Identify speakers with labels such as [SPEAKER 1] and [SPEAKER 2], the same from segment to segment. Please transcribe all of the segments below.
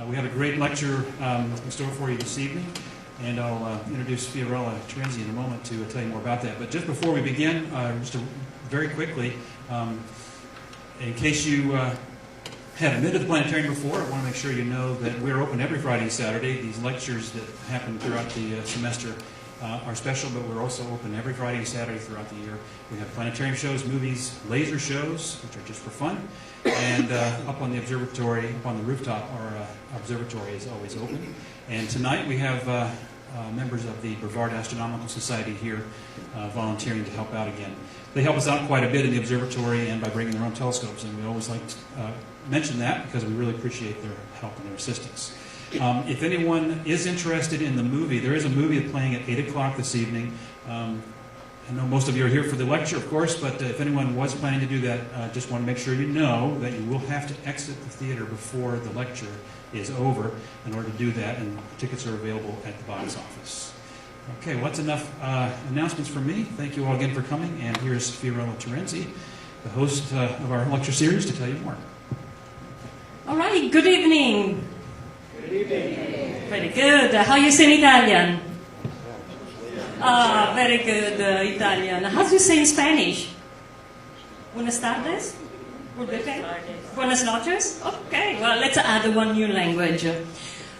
[SPEAKER 1] We have a great lecture in store for you this evening, and I'll introduce Fiorella Terenzi in a moment to tell you more about that. But just before we begin, very quickly, in case you haven't been to the planetarium before, I want to make sure you know that we're open every Friday and Saturday. These lectures that happen throughout the semester are special, but we're also open every Friday and Saturday throughout the year. We have planetarium shows, movies, laser shows, which are just for fun. And up on the observatory, up on the rooftop, our observatory is always open. And tonight we have members of the Brevard Astronomical Society here volunteering to help out again. They help us out quite a bit in the observatory and by bringing their own telescopes, and we always like to mention that because we really appreciate their help and their assistance. If anyone is interested in the movie, there is a movie playing at 8 o'clock this evening. I know most of you are here for the lecture, of course, but if anyone was planning to do that, just want to make sure you know that you will have to exit the theater before the lecture is over in order to do that, and tickets are available at the box office. Okay, well, that's enough announcements from me. Thank you all again for coming, and here's Fiorella Terenzi, the host of our lecture series, to tell you more.
[SPEAKER 2] All right, good evening.
[SPEAKER 3] Good evening.
[SPEAKER 2] Very good. How you say in Italian? Very good, Italian. How do you say in Spanish? Buenas tardes? Buenas noches? Okay, well, let's add one new language.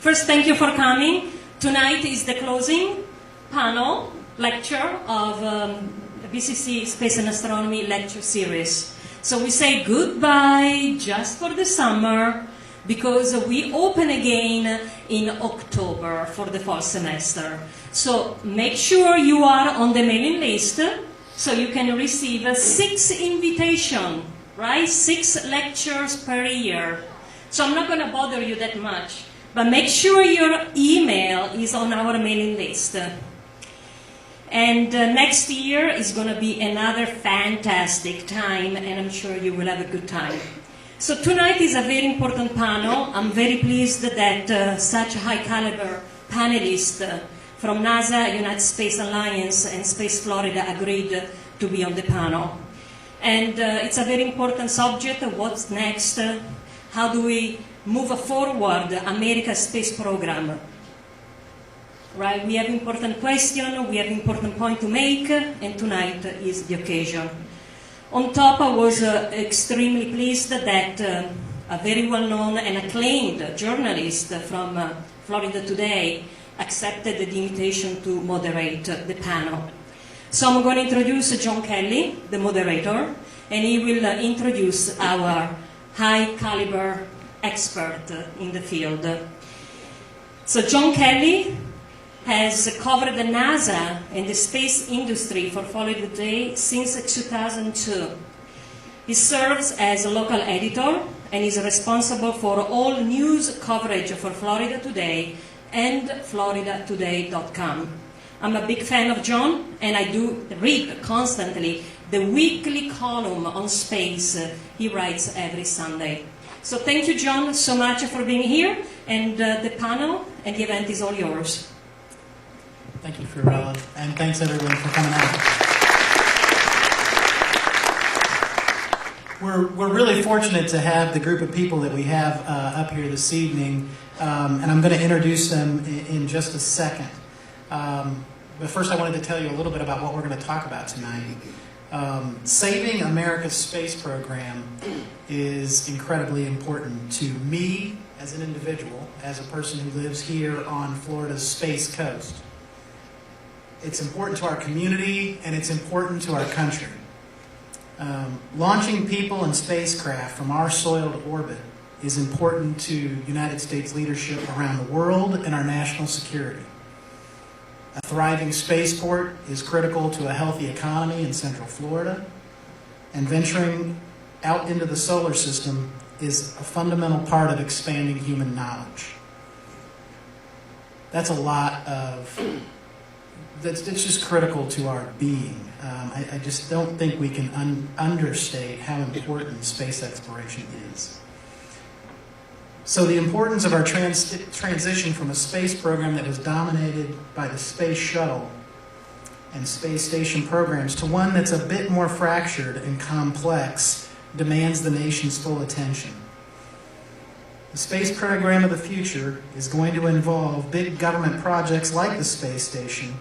[SPEAKER 2] First, thank you for coming. Tonight is the closing panel lecture of the BCC Space and Astronomy lecture series. So we say goodbye just for the summer, because we open again in October for the fall semester. So make sure you are on the mailing list so you can receive 6 invitations, right? 6 lectures per year. So I'm not going to bother you that much, but make sure your email is on our mailing list. And next year is going to be another fantastic time, and I'm sure you will have a good time. So tonight is a very important panel. I'm very pleased that such high caliber panelists from NASA, United States Alliance, and Space Florida agreed to be on the panel. And it's a very important subject. What's next? How do we move forward America's space program? Right? We have important question, we have important point to make, and tonight is the occasion. On top, I was extremely pleased that a very well-known and acclaimed journalist from Florida Today accepted the invitation to moderate the panel. So I'm going to introduce John Kelly, the moderator, and he will introduce our high-caliber expert in the field. So John Kelly has covered the NASA and the space industry for Florida Today since 2002. He serves as a local editor and is responsible for all news coverage for Florida Today and floridatoday.com. I'm a big fan of John, and I do read constantly the weekly column on space he writes every Sunday. So thank you, John, so much for being here, and the panel and the event is all yours.
[SPEAKER 4] Thank you, Fiorella, and thanks everyone for coming out. We're really fortunate to have the group of people that we have up here this evening, and I'm going to introduce them in just a second. But first I wanted to tell you a little bit about what we're going to talk about tonight. Saving America's space program is incredibly important to me as an individual, as a person who lives here on Florida's Space Coast. It's important to our community, and it's important to our country. Launching people and spacecraft from our soiled orbit is important to United States leadership around the world and our national security. A thriving spaceport is critical to a healthy economy in Central Florida, and venturing out into the solar system is a fundamental part of expanding human knowledge. That's a lot of... It's just critical to our being. I just don't think we can understate how important space exploration is. So the importance of our transition from a space program that was dominated by the space shuttle and space station programs to one that's a bit more fractured and complex demands the nation's full attention. The space program of the future is going to involve big government projects like the space station,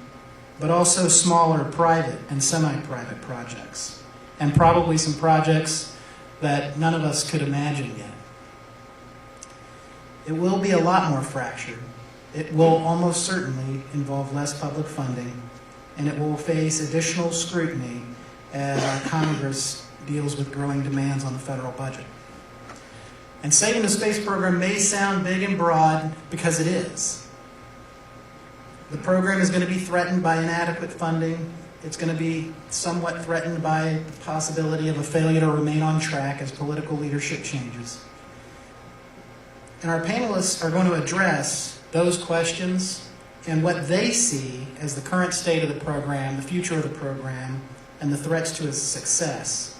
[SPEAKER 4] but also smaller private and semi-private projects, and probably some projects that none of us could imagine yet. It will be a lot more fractured. It will almost certainly involve less public funding, and it will face additional scrutiny as our Congress deals with growing demands on the federal budget. And saving the space program may sound big and broad because it is. The program is going to be threatened by inadequate funding. It's going to be somewhat threatened by the possibility of a failure to remain on track as political leadership changes. And our panelists are going to address those questions and what they see as the current state of the program, the future of the program, and the threats to its success.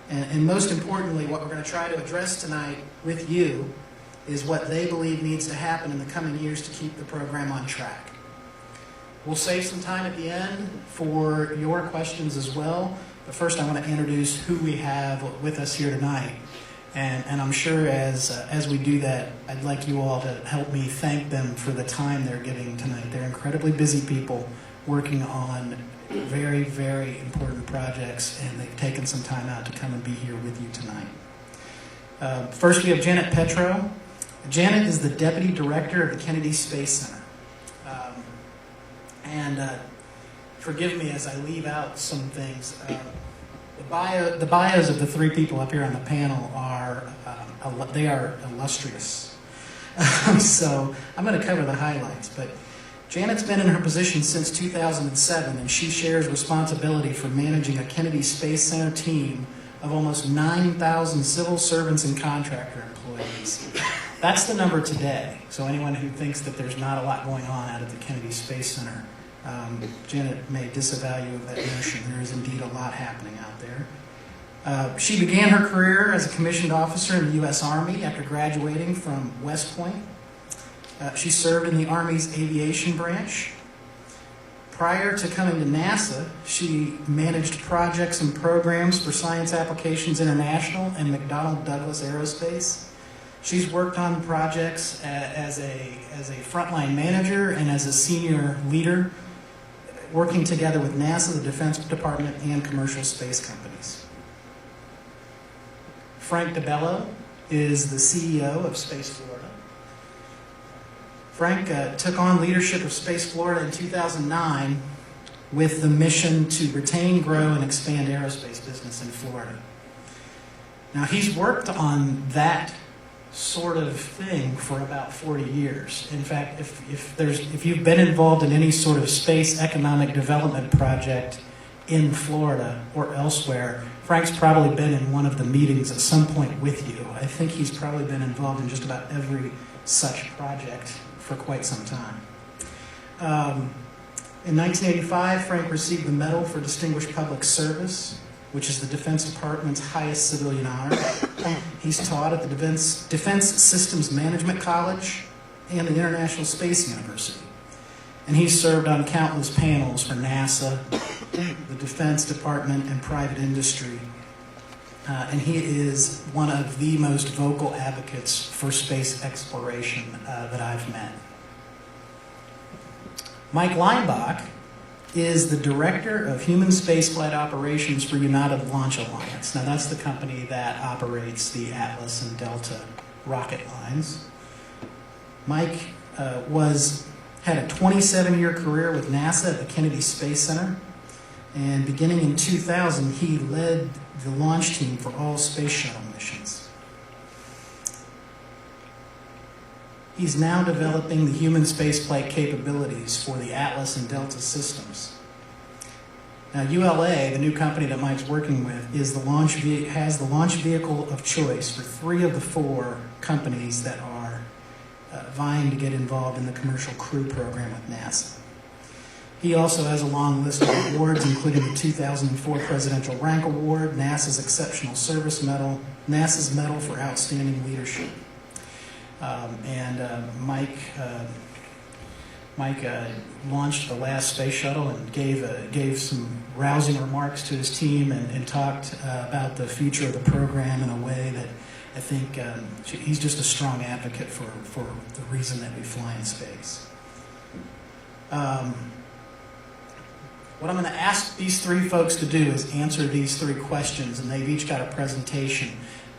[SPEAKER 4] And most importantly, what we're going to try to address tonight with you is what they believe needs to happen in the coming years to keep the program on track. We'll save some time at the end for your questions as well, but first I want to introduce who we have with us here tonight. And I'm sure as we do that, I'd like you all to help me thank them for the time they're giving tonight. They're incredibly busy people working on very, very important projects, and they've taken some time out to come and be here with you tonight. First, we have Janet Petro. Janet is the Deputy Director of the Kennedy Space Center. Forgive me as I leave out some things. The bios of the three people up here on the panel are illustrious. So I'm going to cover the highlights, but Janet's been in her position since 2007, and she shares responsibility for managing a Kennedy Space Center team of almost 9,000 civil servants and contractor employees. That's the number today. So anyone who thinks that there's not a lot going on out at the Kennedy Space Center, Janet may disavow you of that notion. There is indeed a lot happening out there. She began her career as a commissioned officer in the U.S. Army after graduating from West Point. She served in the Army's aviation branch. Prior to coming to NASA, she managed projects and programs for Science Applications International and McDonnell Douglas Aerospace. She's worked on projects as a frontline manager and as a senior leader, working together with NASA, the Defense Department, and commercial space companies. Frank Bello is the CEO of Space Florida. Frank took on leadership of Space Florida in 2009 with the mission to retain, grow, and expand aerospace business in Florida. Now, he's worked on that sort of thing for about 40 years. In fact, if you've been involved in any sort of space economic development project in Florida or elsewhere, Frank's probably been in one of the meetings at some point with you. I think he's probably been involved in just about every such project for quite some time. In 1985, Frank received the Medal for Distinguished Public Service, which is the Defense Department's highest civilian honor. He's taught at the Defense Systems Management College and the International Space University. And he's served on countless panels for NASA, the Defense Department, and private industry. And he is one of the most vocal advocates for space exploration that I've met. Mike Leinbach is the Director of Human Spaceflight Operations for United Launch Alliance. Now, that's the company that operates the Atlas and Delta rocket lines. Mike had a 27-year career with NASA at the Kennedy Space Center, and beginning in 2000, he led the launch team for all space shuttle missions. He's now developing the human spaceflight capabilities for the Atlas and Delta systems. Now, ULA, the new company that Mike's working with, has the launch vehicle of choice for 3 of the 4 companies that are vying to get involved in the commercial crew program with NASA. He also has a long list of awards, including the 2004 Presidential Rank Award, NASA's Exceptional Service Medal, NASA's Medal for Outstanding Leadership. Mike launched the last space shuttle and gave some rousing remarks to his team and talked about the future of the program in a way that I think he's just a strong advocate for the reason that we fly in space. What I'm going to ask these three folks to do is answer these three questions, and they've each got a presentation.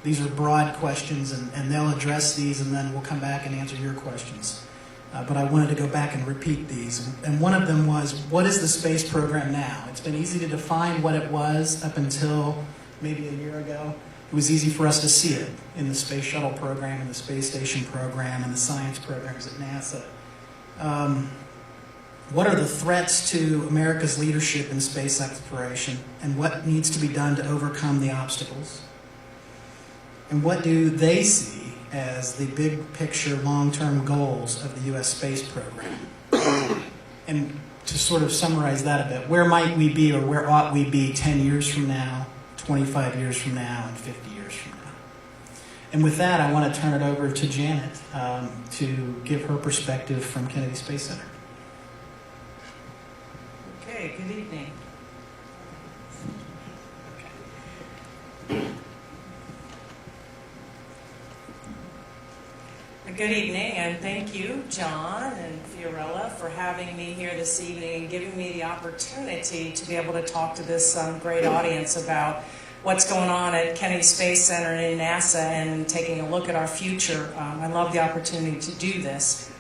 [SPEAKER 4] These are broad questions, and they'll address these, and then we'll come back and answer your questions. But I wanted to go back and repeat these. And one of them was, what is the space program now? It's been easy to define what it was up until maybe a year ago. It was easy for us to see it in the space shuttle program, and the space station program, and the science programs at NASA. What are the threats to America's leadership in space exploration, and what needs to be done to overcome the obstacles? And what do they see as the big picture, long-term goals of the U.S. space program? And to sort of summarize that a bit, where might we be, or where ought we be 10 years from now, 25 years from now, and 50 years from now? And with that, I want to turn it over to Janet to give her perspective from Kennedy Space Center.
[SPEAKER 5] Okay, good evening. Good evening, and thank you, John and Fiorella, for having me here this evening and giving me the opportunity to be able to talk to this great audience about what's going on at Kennedy Space Center and in NASA and taking a look at our future. I love the opportunity to do this.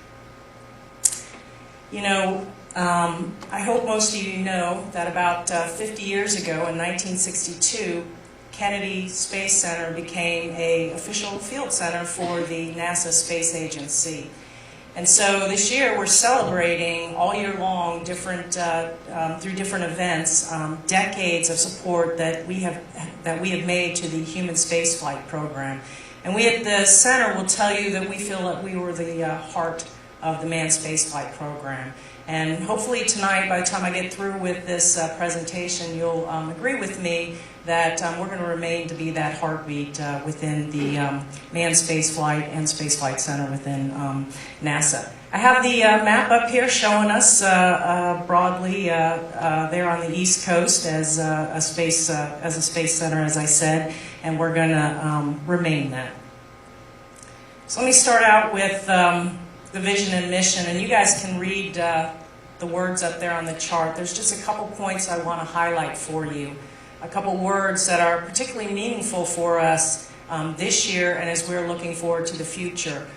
[SPEAKER 5] You know, I hope most of you know that about 50 years ago, in 1962, Kennedy Space Center became an official field center for the NASA Space Agency. And so this year we're celebrating all year long through different events, decades of support that we have made to the human spaceflight program. And we at the center will tell you that we feel that we were the heart of the manned spaceflight program. And hopefully tonight, by the time I get through with this presentation, you'll agree with me that we're going to remain to be that heartbeat within the manned spaceflight and spaceflight center within NASA. I have the map up here showing us broadly there on the East Coast as a space center, as I said, and we're going to remain that. So let me start out with the vision and mission, and you guys can read the words up there on the chart. There's just a couple points I want to highlight for you, a couple words that are particularly meaningful for us this year and as we're looking forward to the future.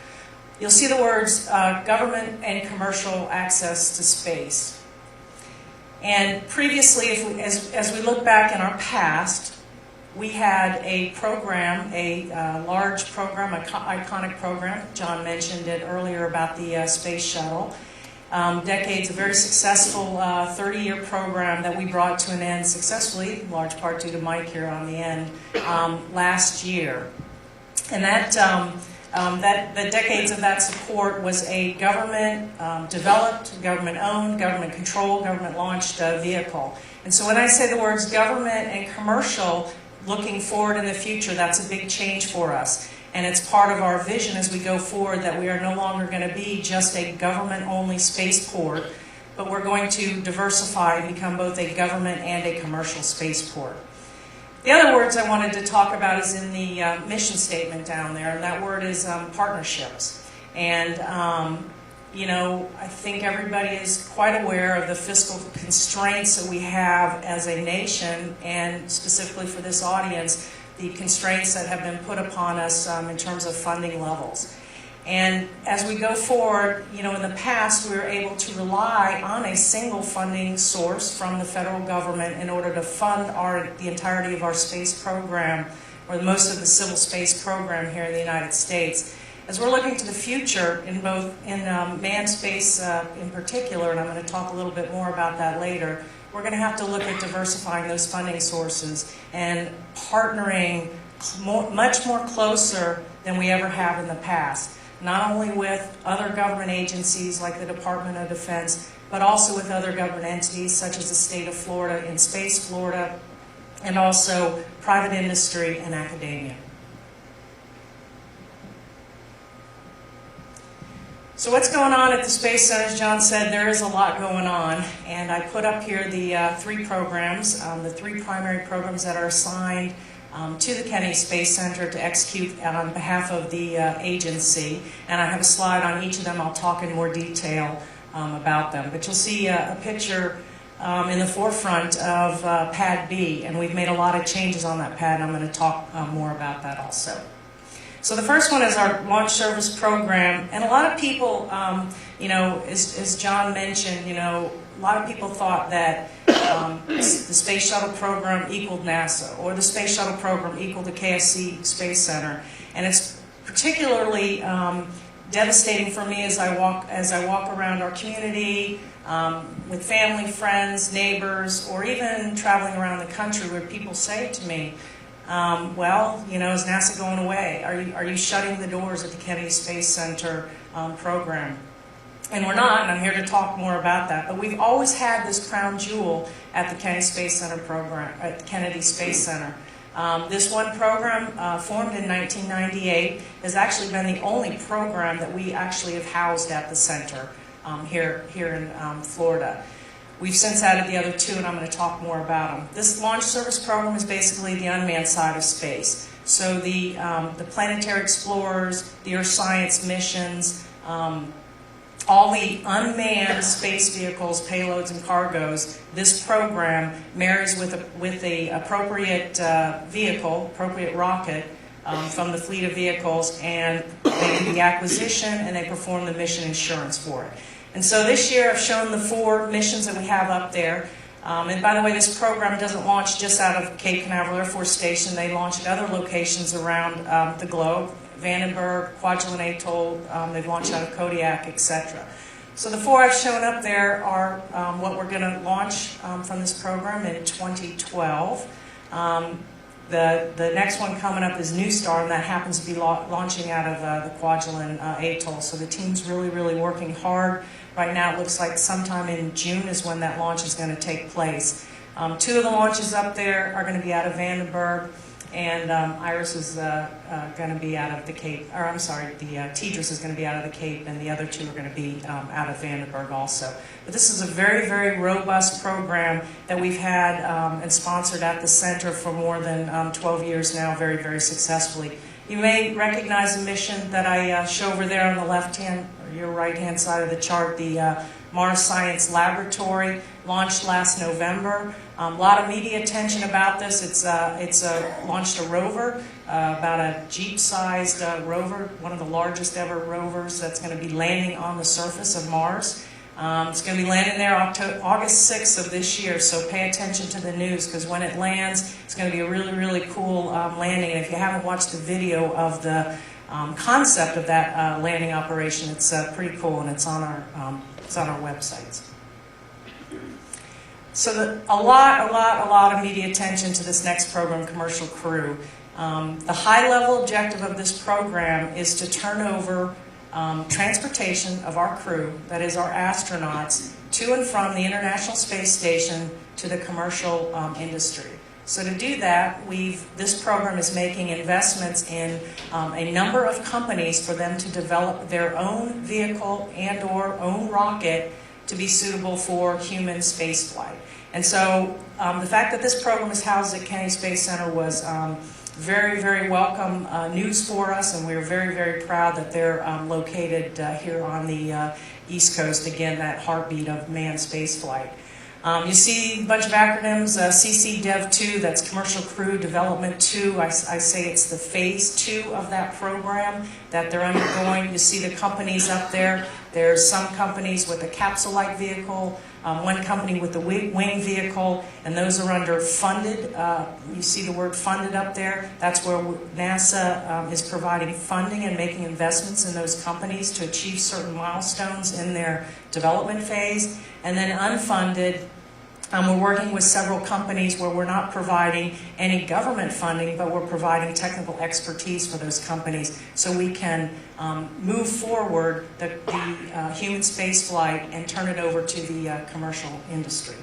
[SPEAKER 5] You'll see the words government and commercial access to space. And previously, as we look back in our past, we had a program, a large program, an iconic program. John mentioned it earlier about the space shuttle. Decades, a very successful 30-year program that we brought to an end successfully, in large part due to Mike here on the end, last year. And the decades of that support was a government-developed, government-owned, government-controlled, government-launched vehicle. And so when I say the words government and commercial, looking forward in the future, that's a big change for us. And it's part of our vision as we go forward that we are no longer going to be just a government-only spaceport, but we're going to diversify and become both a government and a commercial spaceport. The other words I wanted to talk about is in the mission statement down there, and that word is partnerships. And you know, I think everybody is quite aware of the fiscal constraints that we have as a nation, and specifically for this audience, the constraints that have been put upon us in terms of funding levels. And as we go forward, you know, in the past, we were able to rely on a single funding source from the federal government in order to fund the entirety of our space program, or most of the civil space program here in the United States. As we're looking to the future in manned space in particular, and I'm going to talk a little bit more about that later, we're going to have to look at diversifying those funding sources and partnering much more closer than we ever have in the past. Not only with other government agencies like the Department of Defense, but also with other government entities such as the state of Florida in Space Florida, and also private industry and academia. So what's going on at the Space Center? As John said, there is a lot going on, and I put up here the three programs, the three primary programs that are assigned to the Kennedy Space Center to execute on behalf of the agency. And I have a slide on each of them. I'll talk in more detail about them. But you'll see a picture in the forefront of Pad B, and we've made a lot of changes on that pad, and I'm going to talk more about that also. So the first one is our launch service program, and a lot of people, as John mentioned, a lot of people thought that the Space Shuttle program equaled NASA, or the Space Shuttle program equaled the KSC Space Center, and it's particularly devastating for me as I walk around our community with family, friends, neighbors, or even traveling around the country, where people say to me, is NASA going away? Are you shutting the doors at the Kennedy Space Center program? And we're not, and I'm here to talk more about that. But we've always had this crown jewel at the Kennedy Space Center program, at the Kennedy Space Center. This one program, formed in 1998, has actually been the only program that we actually have housed at the center here in Florida. We've since added the other two, and I'm going to talk more about them. This launch service program is basically the unmanned side of space. So the planetary explorers, the Earth science missions, all the unmanned space vehicles, payloads, and cargoes, this program marries with the appropriate vehicle, appropriate rocket from the fleet of vehicles, and they do the acquisition and they perform the mission insurance for it. And so this year I've shown the 4 missions that we have up there. And by the way, this program doesn't launch just out of Cape Canaveral Air Force Station. They launch at other locations around the globe. Vandenberg, Kwajalein Atoll, they've launched out of Kodiak, etc. So the 4 I've shown up there are what we're going to launch from this program in 2012. The next one coming up is New Star, and that happens to be launching out of the Kwajalein Atoll. So the team's really, really working hard. Right now it looks like sometime in June is when that launch is going to take place. 2 of the launches up there are going to be out of Vandenberg, and Iris is going to be out of the Cape, or I'm sorry, the Tidris is going to be out of the Cape, and the other 2 are going to be out of Vandenberg also. But this is a very, very robust program that we've had and sponsored at the center for more than 12 years now, very, very successfully. You may recognize the mission that I show over there on the left-hand, or your right-hand side of the chart, the Mars Science Laboratory, launched last November. A lot of media attention about this. It's launched a rover, about a Jeep-sized rover, one of the largest ever rovers that's going to be landing on the surface of Mars. It's going to be landing there August 6th of this year, so pay attention to the news, because when it lands, it's going to be a really, really cool landing. And if you haven't watched the video of the concept of that landing operation, it's pretty cool, and it's on our websites. So a lot of media attention to this next program, Commercial Crew. The high-level objective of this program is to turn over transportation of our crew, that is our astronauts, to and from the International Space Station to the commercial industry. So to do that, this program is making investments in a number of companies for them to develop their own vehicle and or own rocket to be suitable for human spaceflight. And so the fact that this program is housed at Kennedy Space Center was very, very welcome news for us, and we're very, very proud that they're located here on the East Coast, again, that heartbeat of manned spaceflight. You see a bunch of acronyms, CCDev2, that's Commercial Crew Development 2. I say it's the phase 2 of that program that they're undergoing. You see the companies up there. There's some companies with a capsule-like vehicle, one company with a wing vehicle, and those are under funded. You see the word funded up there. That's where NASA is providing funding and making investments in those companies to achieve certain milestones in their development phase. And then unfunded, we're working with several companies where we're not providing any government funding, but we're providing technical expertise for those companies so we can move forward the human space flight and turn it over to the commercial industry.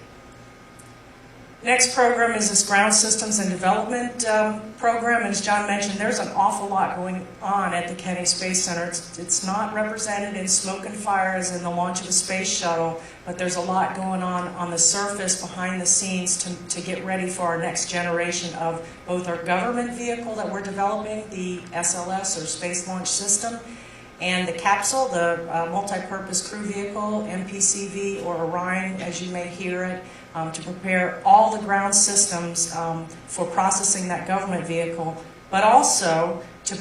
[SPEAKER 5] Next program is this Ground Systems and Development program. And as John mentioned, there's an awful lot going on at the Kennedy Space Center. It's not represented in smoke and fire as in the launch of a space shuttle, but there's a lot going on the surface, behind the scenes, to get ready for our next generation of both our government vehicle that we're developing, the SLS, or Space Launch System, and the capsule, the multi-purpose crew vehicle, MPCV, or Orion, as you may hear it, to prepare all the ground systems for processing that government vehicle, but also to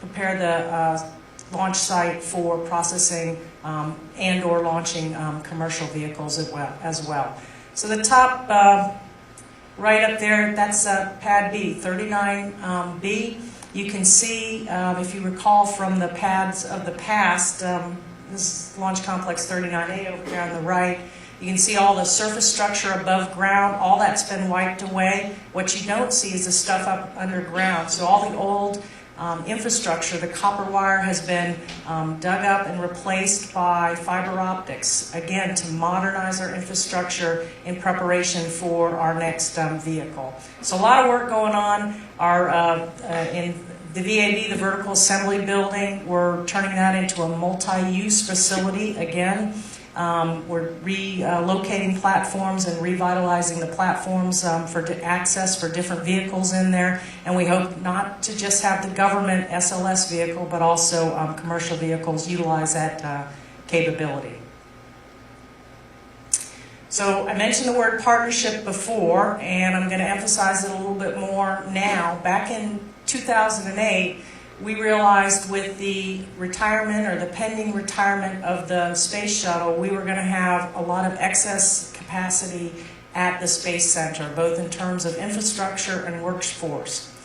[SPEAKER 5] prepare the launch site for processing and or launching commercial vehicles as well. So the top right up there, that's pad B, 39B. You can see, if you recall from the pads of the past, this is Launch Complex 39A over here on the right. You can see all the surface structure above ground. All that's been wiped away. What you don't see is the stuff up underground. So all the old infrastructure, the copper wire, has been dug up and replaced by fiber optics, again, to modernize our infrastructure in preparation for our next vehicle. So a lot of work going on. In the VAB, the Vertical Assembly Building, we're turning that into a multi-use facility again. We're relocating platforms and revitalizing the platforms for access for different vehicles in there. And we hope not to just have the government SLS vehicle, but also commercial vehicles utilize that capability. So I mentioned the word partnership before, and I'm going to emphasize it a little bit more now. Back in 2008, we realized with the retirement, or the pending retirement, of the space shuttle, we were going to have a lot of excess capacity at the Space Center, both in terms of infrastructure and workforce.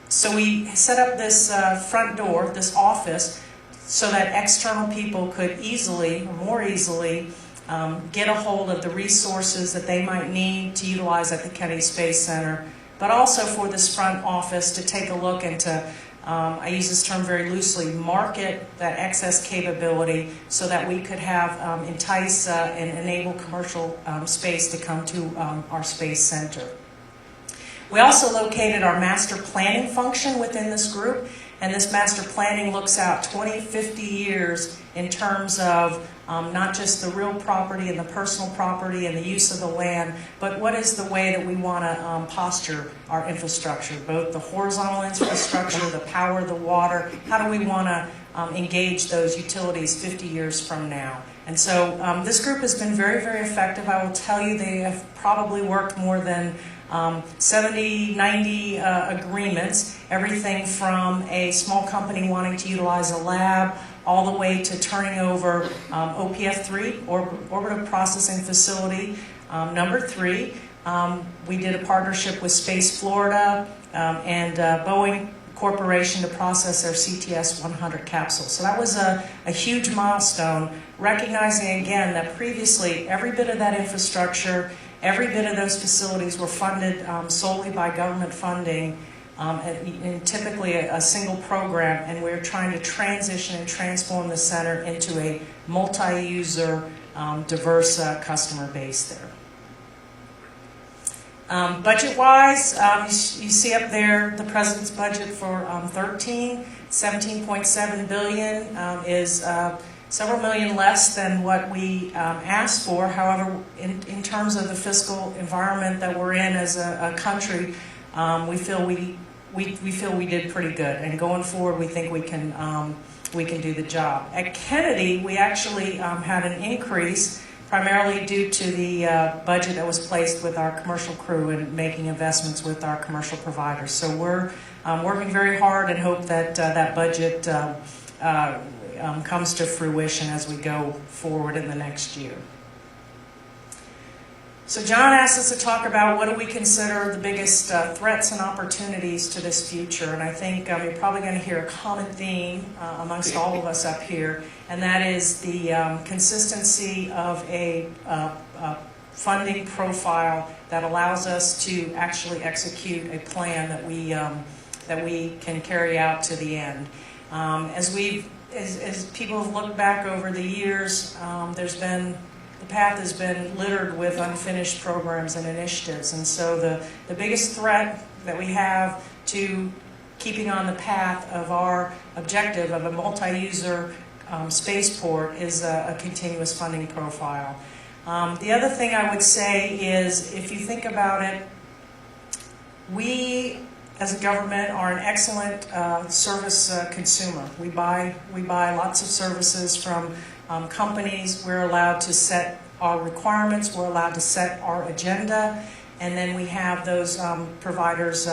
[SPEAKER 5] So we set up this front door, this office, so that external people could easily, or more easily, get a hold of the resources that they might need to utilize at the Kennedy Space Center, but also for this front office to take a look and to, I use this term very loosely, market that excess capability so that we could have entice and enable commercial space to come to our Space Center. We also located our master planning function within this group, and this master planning looks out 20, 50 years in terms of not just the real property and the personal property and the use of the land, but what is the way that we want to posture our infrastructure, both the horizontal infrastructure, the power, the water. How do we want to engage those utilities 50 years from now? And so this group has been very, very effective. I will tell you, they have probably worked more than 70, 90 agreements, everything from a small company wanting to utilize a lab all the way to turning over OPF-3, Orbital Processing Facility, number 3. We did a partnership with Space Florida and Boeing Corporation to process their CTS-100 capsule. So that was a huge milestone, recognizing again that previously every bit of that infrastructure, every bit of those facilities were funded solely by government funding, and typically a single program, and we're trying to transition and transform the center into a multi-user, diverse customer base there. Budget-wise, you see up there the President's budget for 17.7 billion is several million less than what we asked for. However, in terms of the fiscal environment that we're in as a country, we feel we did pretty good. And going forward, we think we can do the job. At Kennedy, we actually had an increase, primarily due to the budget that was placed with our commercial crew and making investments with our commercial providers. So we're working very hard and hope that that budget comes to fruition as we go forward in the next year. So John asked us to talk about what do we consider the biggest threats and opportunities to this future, and I think you're probably going to hear a common theme amongst all of us up here, and that is the consistency of a funding profile that allows us to actually execute a plan that we can carry out to the end. As people have looked back over the years, there's been the path has been littered with unfinished programs and initiatives. And so the biggest threat that we have to keeping on the path of our objective of a multi-user spaceport is a continuous funding profile. The other thing I would say is, if you think about it, we as a government are an excellent service consumer. We buy lots of services from companies. We're allowed to set our requirements. We're allowed to set our agenda. And then we have those providers,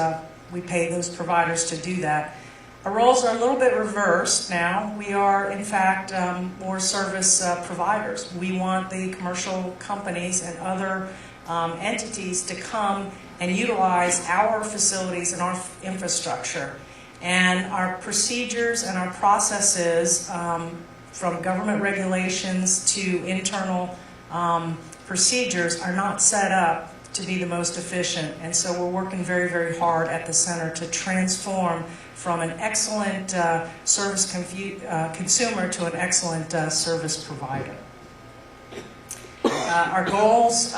[SPEAKER 5] we pay those providers to do that. Our roles are a little bit reversed now. We are, in fact, more service providers. We want the commercial companies and other entities to come and utilize our facilities and our infrastructure. And our procedures and our processes, from government regulations to internal procedures, are not set up to be the most efficient. And so we're working very, very hard at the center to transform from an excellent service consumer to an excellent service provider. Our goals,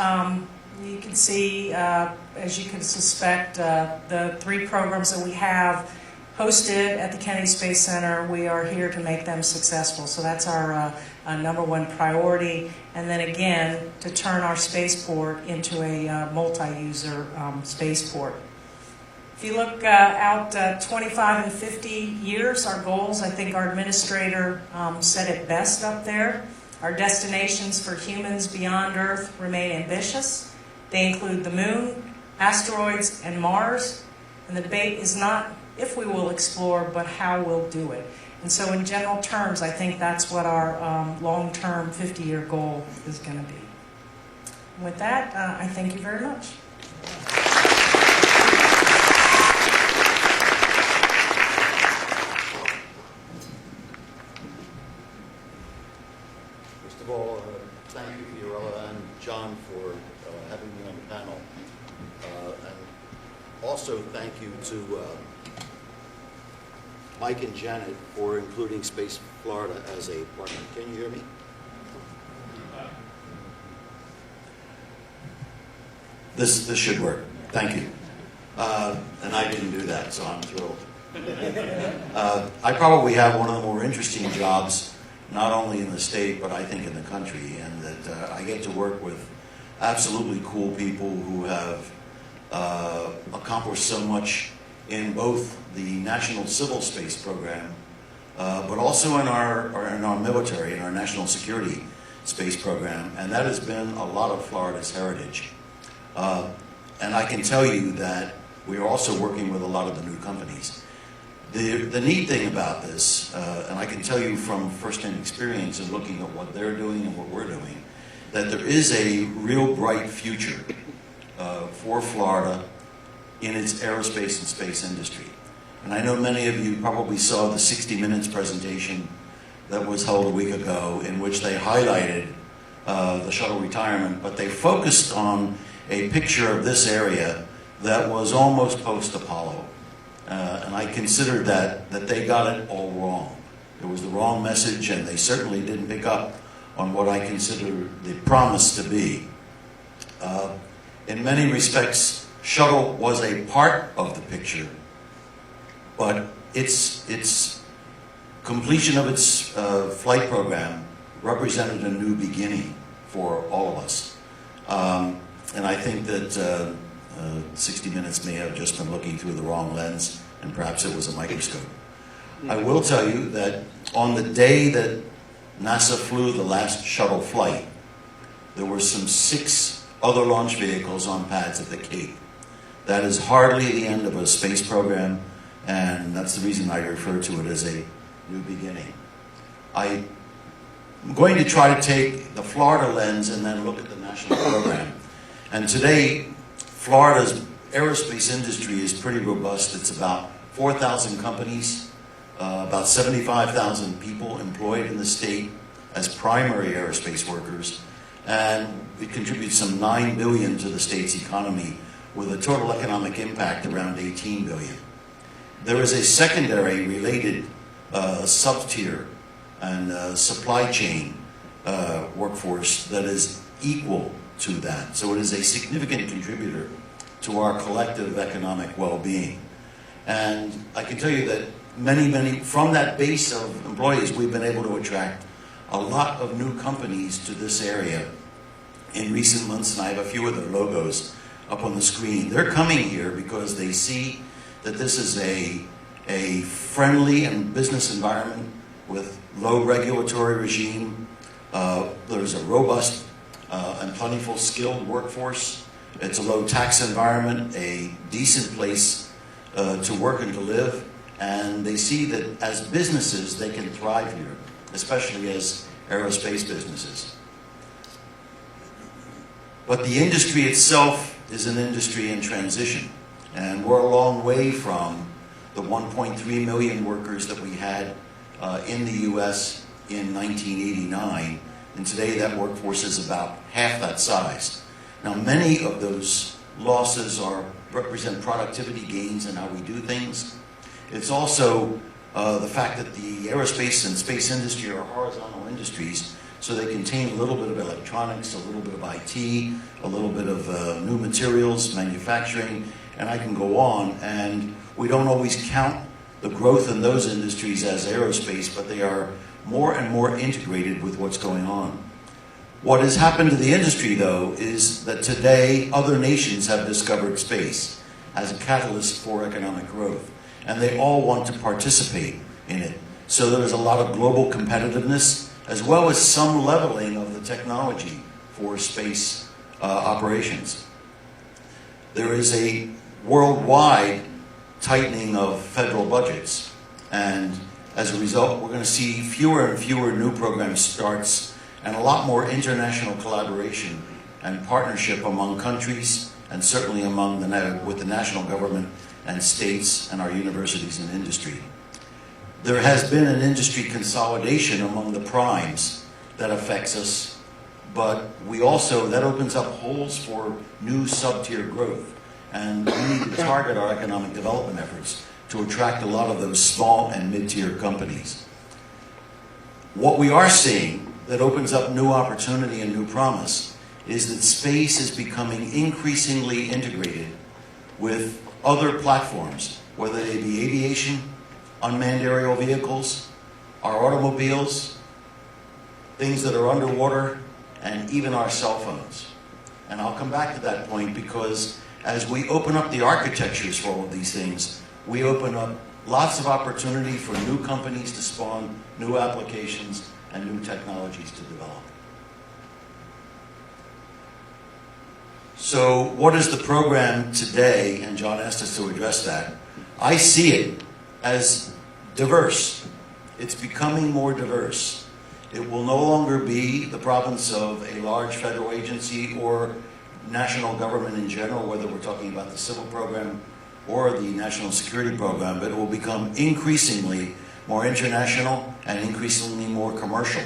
[SPEAKER 5] you can see, as you can suspect, the 3 programs that we have hosted at the Kennedy Space Center, we are here to make them successful. So that's our number 1 priority. And then again, to turn our spaceport into a multi-user spaceport. If you look out 25 and 50 years, our goals, I think our administrator said it best up there. Our destinations for humans beyond Earth remain ambitious. They include the moon, asteroids, and Mars. And the debate is not if we will explore, but how we'll do it. And so in general terms, I think that's what our long-term 50-year goal is going to be. With that, I thank you very much.
[SPEAKER 3] First of all, thank you, Fiorella and John, for having me on the panel. And also thank you to Mike and Janet for including Space Florida as a partner. Can you hear me? This should work. Thank you. And I didn't do that, so I'm thrilled. I probably have one of the more interesting jobs, not only in the state, but I think in the country, and that I get to work with absolutely cool people who have accomplished so much in both the National Civil Space Program, but also in our military, in our National Security Space Program, and that has been a lot of Florida's heritage. And I can tell you that we are also working with a lot of the new companies. The neat thing about this, and I can tell you from first-hand experience of looking at what they're doing and what we're doing, that there is a real bright future for Florida in its aerospace and space industry. And I know many of you probably saw the 60 Minutes presentation that was held a week ago, in which they highlighted the shuttle retirement, but they focused on a picture of this area that was almost post-Apollo. And I considered that they got it all wrong. It was the wrong message, and they certainly didn't pick up on what I consider the promise to be. In many respects, shuttle was a part of the picture, but its completion of its flight program represented a new beginning for all of us. And I think that 60 Minutes may have just been looking through the wrong lens, and perhaps it was a microscope. I will tell you that on the day that NASA flew the last shuttle flight, there were some 6 other launch vehicles on pads at the Cape. That is hardly the end of a space program, and that's the reason I refer to it as a new beginning. I'm going to try to take the Florida lens and then look at the national program. And today, Florida's aerospace industry is pretty robust. It's about 4,000 companies, about 75,000 people employed in the state as primary aerospace workers, and it contributes some $9 billion to the state's economy, with a total economic impact around $18 billion. There is a secondary related sub-tier and supply chain workforce that is equal to that. So it is a significant contributor to our collective economic well-being. And I can tell you that many, from that base of employees, we've been able to attract a lot of new companies to this area in recent months, and I have a few of their logos up on the screen. They're coming here because they see that this is a friendly and business environment with low regulatory regime. There's a robust and plentiful skilled workforce. It's a low tax environment, a decent place to work and to live. And they see that as businesses, they can thrive here, especially as aerospace businesses. But the industry itself is an industry in transition. And we're a long way from the 1.3 million workers that we had in the U.S. in 1989. And today that workforce is about half that size. Now, many of those losses represent productivity gains in how we do things. It's also the fact that the aerospace and space industry are horizontal industries, so they contain a little bit of electronics, a little bit of IT, a little bit of new materials, manufacturing, and I can go on. And we don't always count the growth in those industries as aerospace, but they are more and more integrated with what's going on. What has happened to the industry, though, is that today other nations have discovered space as a catalyst for economic growth, and they all want to participate in it. So there is a lot of global competitiveness, as well as some leveling of the technology for space operations. There is a worldwide tightening of federal budgets, and as a result, we're going to see fewer and fewer new program starts and a lot more international collaboration and partnership among countries, and certainly with the national government and states and our universities and industry. There has been an industry consolidation among the primes that affects us, but that opens up holes for new sub-tier growth. And we need to target our economic development efforts to attract a lot of those small and mid-tier companies. What we are seeing that opens up new opportunity and new promise is that space is becoming increasingly integrated with other platforms, whether they be aviation, unmanned aerial vehicles, our automobiles, things that are underwater, and even our cell phones. And I'll come back to that point because as we open up the architectures for all of these things, we open up lots of opportunity for new companies to spawn new applications and new technologies to develop. So what is the program today? And John asked us to address that. I see it as diverse. It's becoming more diverse. It will no longer be the province of a large federal agency or national government in general, whether we're talking about the civil program or the national security program, but it will become increasingly more international and increasingly more commercial.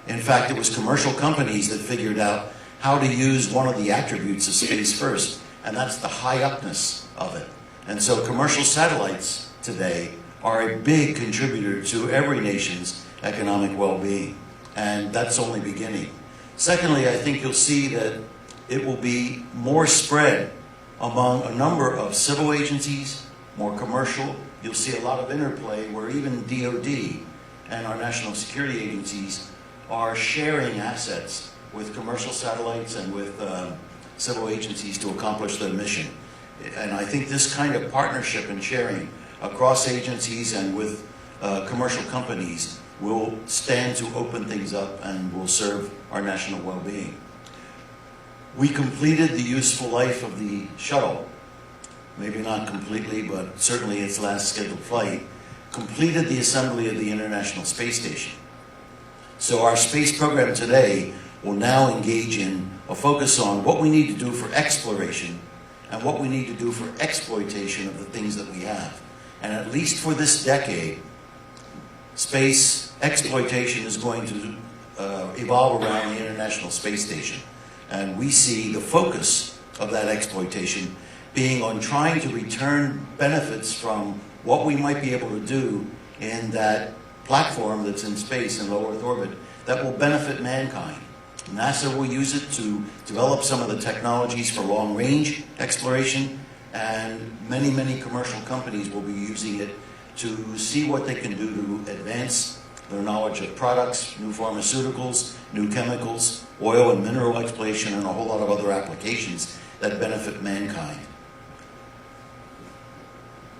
[SPEAKER 3] In fact, it was commercial companies that figured out how to use one of the attributes of space first, and that's the high-upness of it. And so commercial satellites today are a big contributor to every nation's economic well-being, and that's only beginning. Secondly, I think you'll see that it will be more spread among a number of civil agencies, more commercial. You'll see a lot of interplay where even DoD and our national security agencies are sharing assets with commercial satellites and with civil agencies to accomplish their mission. And I think this kind of partnership and sharing across agencies and with commercial companies will stand to open things up and will serve our national well-being. We completed the useful life of the shuttle, maybe not completely, but certainly its last scheduled flight, completed the assembly of the International Space Station. So our space program today will now engage in a focus on what we need to do for exploration and what we need to do for exploitation of the things that we have. And at least for this decade, space exploitation is going to evolve around the International Space Station. And we see the focus of that exploitation being on trying to return benefits from what we might be able to do in that platform that's in space in low Earth orbit that will benefit mankind. NASA will use it to develop some of the technologies for long-range exploration, and many, many commercial companies will be using it to see what they can do to advance their knowledge of products, new pharmaceuticals, new chemicals, oil and mineral exploration, and a whole lot of other applications that benefit mankind.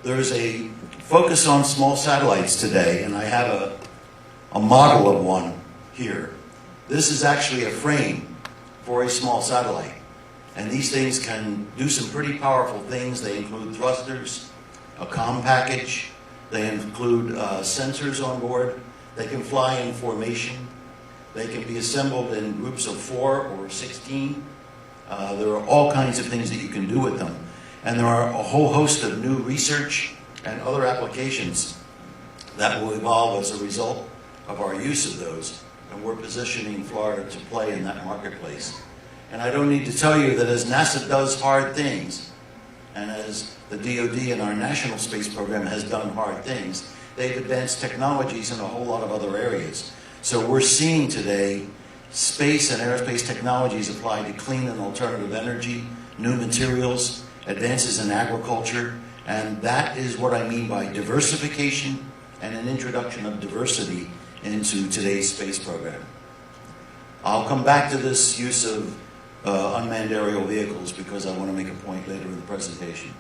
[SPEAKER 3] There's a focus on small satellites today, and I have a model of one here. This is actually a frame for a small satellite. And these things can do some pretty powerful things. They include thrusters, a comm package, they include sensors on board, they can fly in formation, they can be assembled in groups of 4 or 16. There are all kinds of things that you can do with them. And there are a whole host of new research and other applications that will evolve as a result of our use of those. And we're positioning Florida to play in that marketplace. And I don't need to tell you that as NASA does hard things, and as the DoD and our national space program has done hard things, they've advanced technologies in a whole lot of other areas. So we're seeing today space and aerospace technologies applied to clean and alternative energy, new materials, advances in agriculture, and that is what I mean by diversification and an introduction of diversity into today's space program. I'll come back to this use of unmanned aerial vehicles because I want to make a point later in the presentation.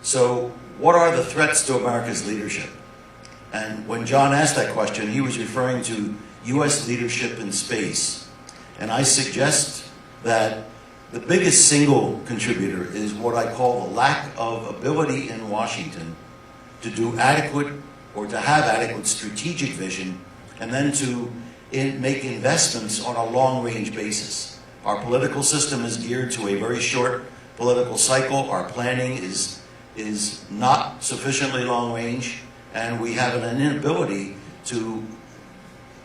[SPEAKER 3] So, what are the threats to America's leadership? And when John asked that question, he was referring to U.S. leadership in space. And I suggest that the biggest single contributor is what I call the lack of ability in Washington to do adequate or to have adequate strategic vision and then to make investments on a long-range basis. Our political system is geared to a very short political cycle. Our planning is not sufficiently long-range, and we have an inability to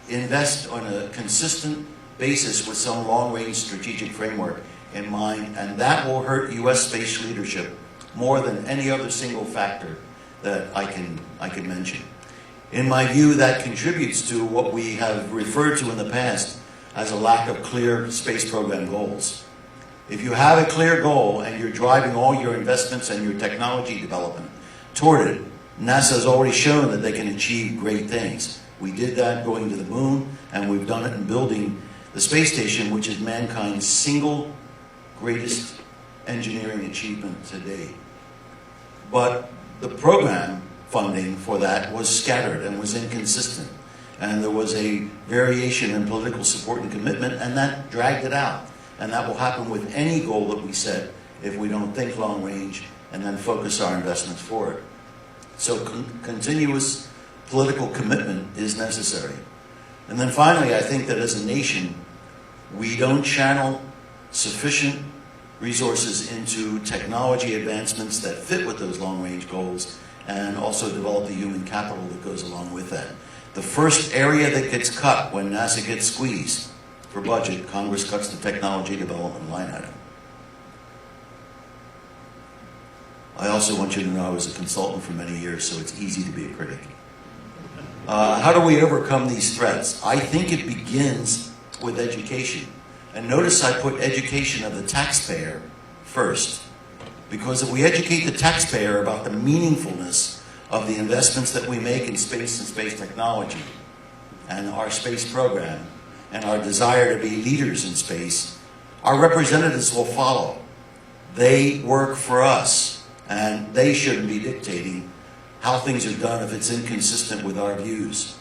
[SPEAKER 3] invest on a consistent basis with some long-range strategic framework in mind, and that will hurt U.S. space leadership more than any other single factor that I can mention. In my view, that contributes to what we have referred to in the past as a lack of clear space program goals. If you have a clear goal and you're driving all your investments and your technology development toward it, NASA has already shown that they can achieve great things. We did that going to the moon, and we've done it in building the space station, which is mankind's single greatest engineering achievement to date. But the program funding for that was scattered and was inconsistent. And there was a variation in political support and commitment, and that dragged it out. And that will happen with any goal that we set if we don't think long range and then focus our investments for it. So continuous political commitment is necessary. And then finally, I think that as a nation, we don't channel sufficient resources into technology advancements that fit with those long-range goals and also develop the human capital that goes along with that. The first area that gets cut when NASA gets squeezed for budget, Congress cuts the technology development line item. I also want you to know I was a consultant for many years, so it's easy to be a critic. How do we overcome these threats? I think it begins with education. And notice I put education of the taxpayer first. Because if we educate the taxpayer about the meaningfulness of the investments that we make in space and space technology, and our space program, and our desire to be leaders in space, our representatives will follow. They work for us, and they shouldn't be dictating how things are done if it's inconsistent with our views.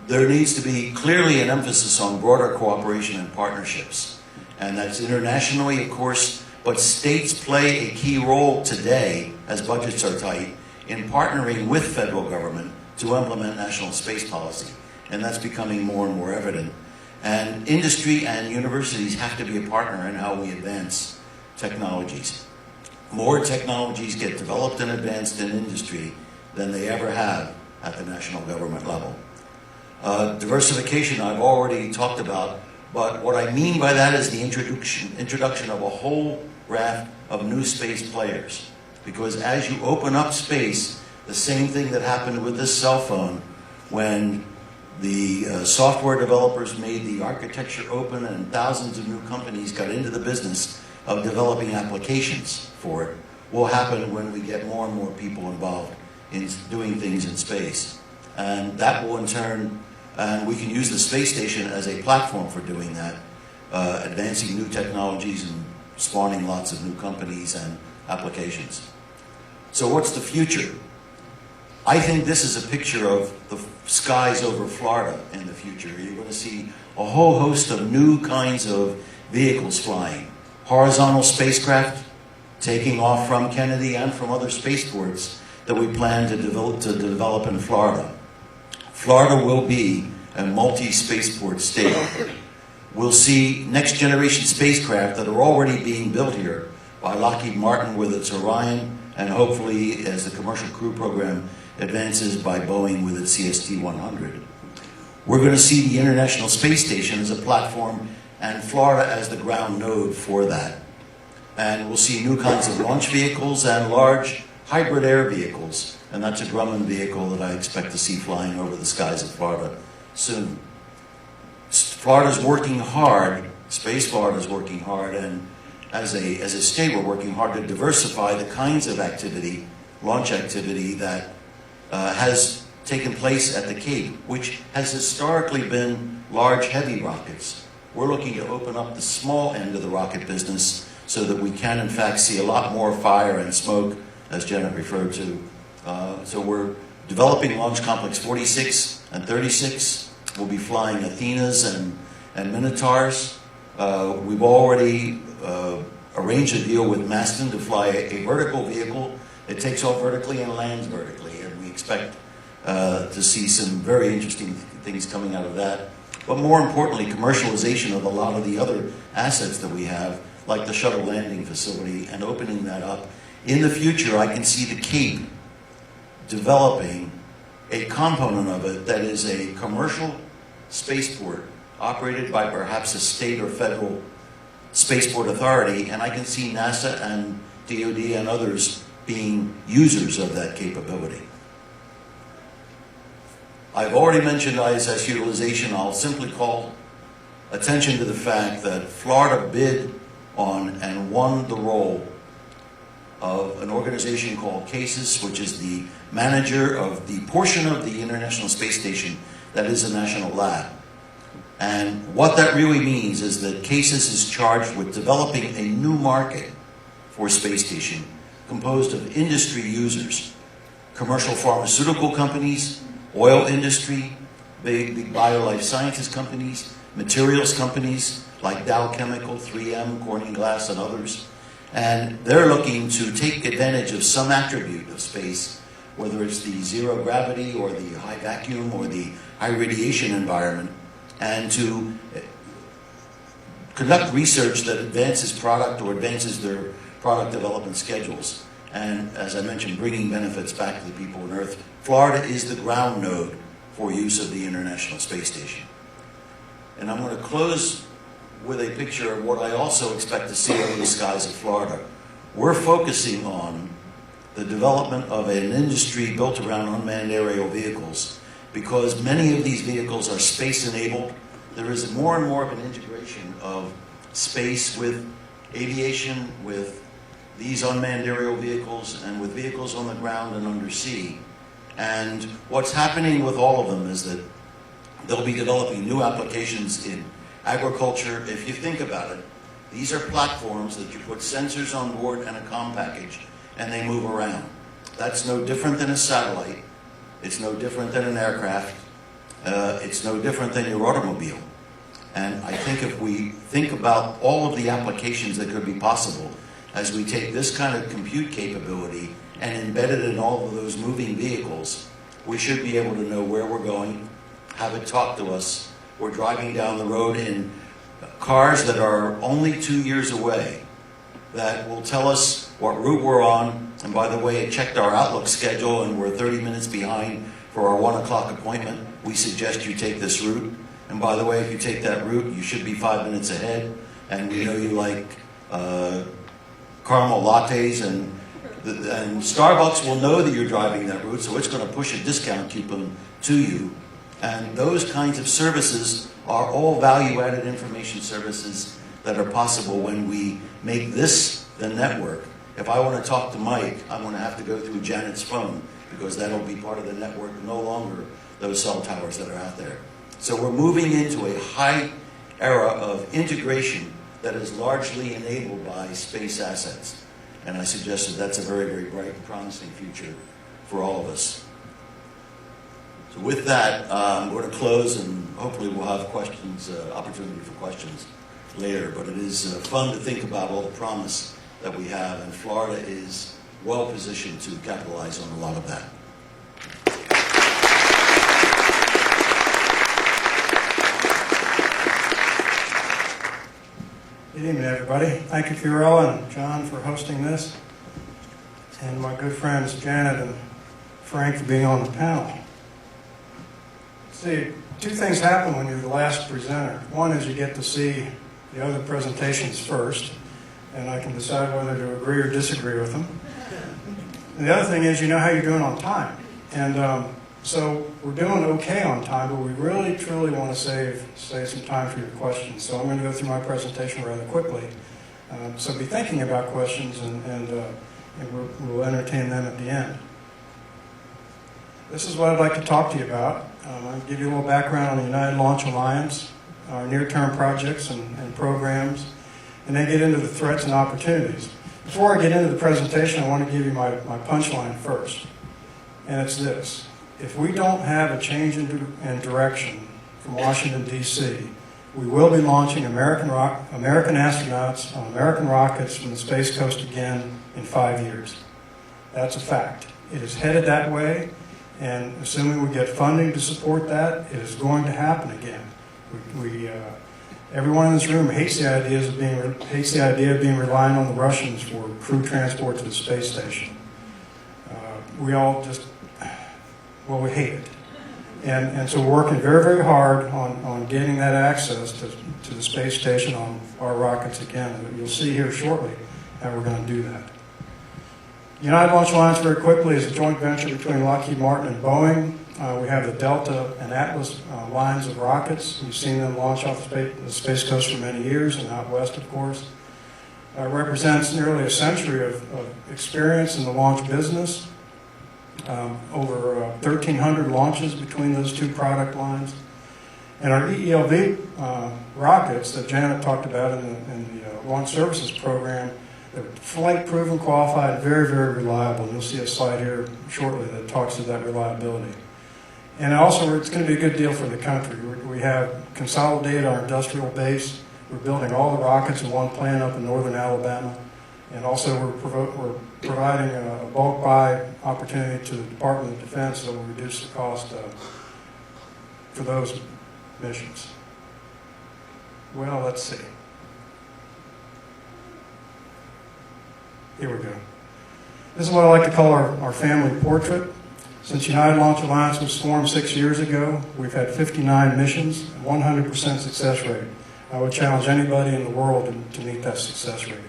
[SPEAKER 3] There needs to be clearly an emphasis on broader cooperation and partnerships. And that's internationally, of course, but states play a key role today, as budgets are tight, in partnering with federal government to implement national space policy. And that's becoming more and more evident. And industry and universities have to be a partner in how we advance technologies. More technologies get developed and advanced in industry than they ever have at the national government level. Diversification I've already talked about, but what I mean by that is the introduction of a whole raft of new space players. Because as you open up space, the same thing that happened with this cell phone when The software developers made the architecture open, and thousands of new companies got into the business of developing applications for it. Will happen when we get more and more people involved in doing things in space. And that will in turn, and we can use the space station as a platform for doing that, advancing new technologies and spawning lots of new companies and applications. So what's the future? I think this is a picture of the skies over Florida in the future. You're going to see a whole host of new kinds of vehicles flying. Horizontal spacecraft taking off from Kennedy and from other spaceports that we plan to develop in Florida. Florida will be a multi-spaceport state. We'll see next-generation spacecraft that are already being built here by Lockheed Martin with its Orion, and hopefully, as the commercial crew program advances, by Boeing with its CST-100. We're going to see the International Space Station as a platform and Florida as the ground node for that. And we'll see new kinds of launch vehicles and large hybrid air vehicles, and that's a Grumman vehicle that I expect to see flying over the skies of Florida soon. Florida's working hard, Space Florida's working hard, and as a state we're working hard to diversify the kinds of activity, launch activity that has taken place at the Cape, which has historically been large, heavy rockets. We're looking to open up the small end of the rocket business so that we can, in fact, see a lot more fire and smoke, as Janet referred to. So we're developing Launch Complex 46 and 36. We'll be flying Athenas and Minotaurs. We've already arranged a deal with Maston to fly a vertical vehicle. It takes off vertically and lands vertically, and we expect to see some very interesting things coming out of that. But more importantly, commercialization of a lot of the other assets that we have, like the shuttle landing facility, and opening that up. In the future, I can see the Cape developing a component of it that is a commercial spaceport operated by perhaps a state or federal spaceport authority, and I can see NASA and DoD and others being users of that capability. I've already mentioned ISS utilization. I'll simply call attention to the fact that Florida bid on and won the role of an organization called CASIS, which is the manager of the portion of the International Space Station that is a national lab. And what that really means is that CASIS is charged with developing a new market for space station composed of industry users, commercial pharmaceutical companies, oil industry, big bio-life sciences companies, materials companies like Dow Chemical, 3M, Corning Glass, and others. And they're looking to take advantage of some attribute of space, whether it's the zero gravity or the high vacuum or the high radiation environment, and to conduct research that advances product or advances their product development schedules. And as I mentioned, bringing benefits back to the people on Earth. Florida is the ground node for use of the International Space Station. And I'm going to close with a picture of what I also expect to see over the skies of Florida. We're focusing on the development of an industry built around unmanned aerial vehicles, because many of these vehicles are space-enabled. There is more and more of an integration of space with aviation, with these unmanned aerial vehicles, and with vehicles on the ground and undersea. And what's happening with all of them is that they'll be developing new applications in agriculture. If you think about it, these are platforms that you put sensors on board and a comm package, and they move around. That's no different than a satellite. It's no different than an aircraft. It's no different than your automobile. And I think if we think about all of the applications that could be possible as we take this kind of compute capability and embed it in all of those moving vehicles, we should be able to know where we're going, have it talk to us. We're driving down the road in cars that are only 2 years away that will tell us what route we're on. And by the way, it checked our Outlook schedule and we're 30 minutes behind for our 1 o'clock appointment. We suggest you take this route. And by the way, if you take that route, you should be 5 minutes ahead. And we know you like caramel lattes, and Starbucks will know that you're driving that route, so it's going to push a discount coupon to you. And those kinds of services are all value-added information services that are possible when we make this the network. If I want to talk to Mike, I'm going to have to go through Janet's phone, because that'll be part of the network, no longer those cell towers that are out there. So we're moving into a high era of integration that is largely enabled by space assets. And I suggest that that's a very, very bright and promising future for all of us. So with that, I'm going to close, and hopefully we'll have questions, opportunity for questions later. But it is fun to think about all the promise that we have, and Florida is well positioned to capitalize on a lot of that.
[SPEAKER 6] Good evening, everybody. Thank you, Fiorella and John, for hosting this, and my good friends Janet and Frank for being on the panel. See, two things happen when you're the last presenter. One is you get to see the other presentations first, and I can decide whether to agree or disagree with them. And the other thing is you know how you're doing on time. And so we're doing okay on time, but we really, truly want to save some time for your questions. So I'm going to go through my presentation rather quickly. So be thinking about questions, and we'll entertain them at the end. This is what I'd like to talk to you about. I'm going to give you a little background on the United Launch Alliance, our near-term projects and programs, and then get into the threats and opportunities. Before I get into the presentation, I want to give you my punchline first. And it's this. If we don't have a change in direction from Washington, D.C., we will be launching American astronauts on American rockets from the Space Coast again in 5 years. That's a fact. It is headed that way, and assuming we get funding to support that, it is going to happen again. Everyone in this room hates the idea of being reliant on the Russians for crew transport to the space station. We all just, well, we hate it. And so we're working very, very hard on getting that access to the space station on our rockets again. You'll see here shortly how we're going to do that. United Launch Alliance, very quickly, is a joint venture between Lockheed Martin and Boeing. We have the Delta and Atlas lines of rockets. You've seen them launch off the Space Coast for many years, and out west, of course. Represents nearly a century of experience in the launch business. Over 1,300 launches between those two product lines. And our EELV rockets that Janet talked about in the Launch Services Program, they're flight proven, qualified, very, very reliable. And you'll see a slide here shortly that talks to that reliability. And also, it's going to be a good deal for the country. We have consolidated our industrial base. We're building all the rockets in one plant up in northern Alabama. And also, we're providing a bulk buy opportunity to the Department of Defense that will reduce the cost for those missions. Well, let's see. Here we go. This is what I like to call our family portrait. Since United Launch Alliance was formed 6 years ago, we've had 59 missions, 100% success rate. I would challenge anybody in the world to meet that success rate.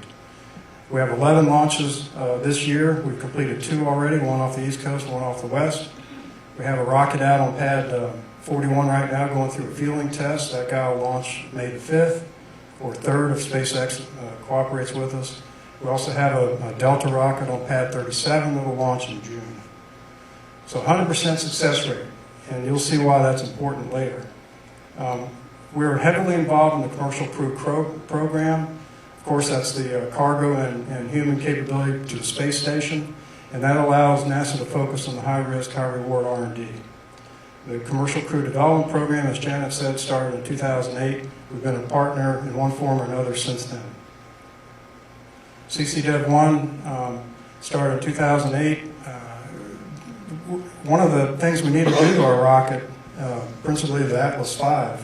[SPEAKER 6] We have 11 launches this year. We've completed 2 already, one off the East Coast, one off the West. We have a rocket out on pad 41 right now going through a fueling test. That guy will launch May the 5th, or 3rd if SpaceX cooperates with us. We also have a Delta rocket on pad 37 that will launch in June. So 100% success rate, and you'll see why that's important later. We're heavily involved in the Commercial Crew Program. Of course, that's the cargo and human capability to the space station, and that allows NASA to focus on the high-risk, high-reward R&D. The Commercial Crew Development Program, as Janet said, started in 2008. We've been a partner in one form or another since then. CCDEV-1 started in 2008. One of the things we need to do to our rocket, principally the Atlas V,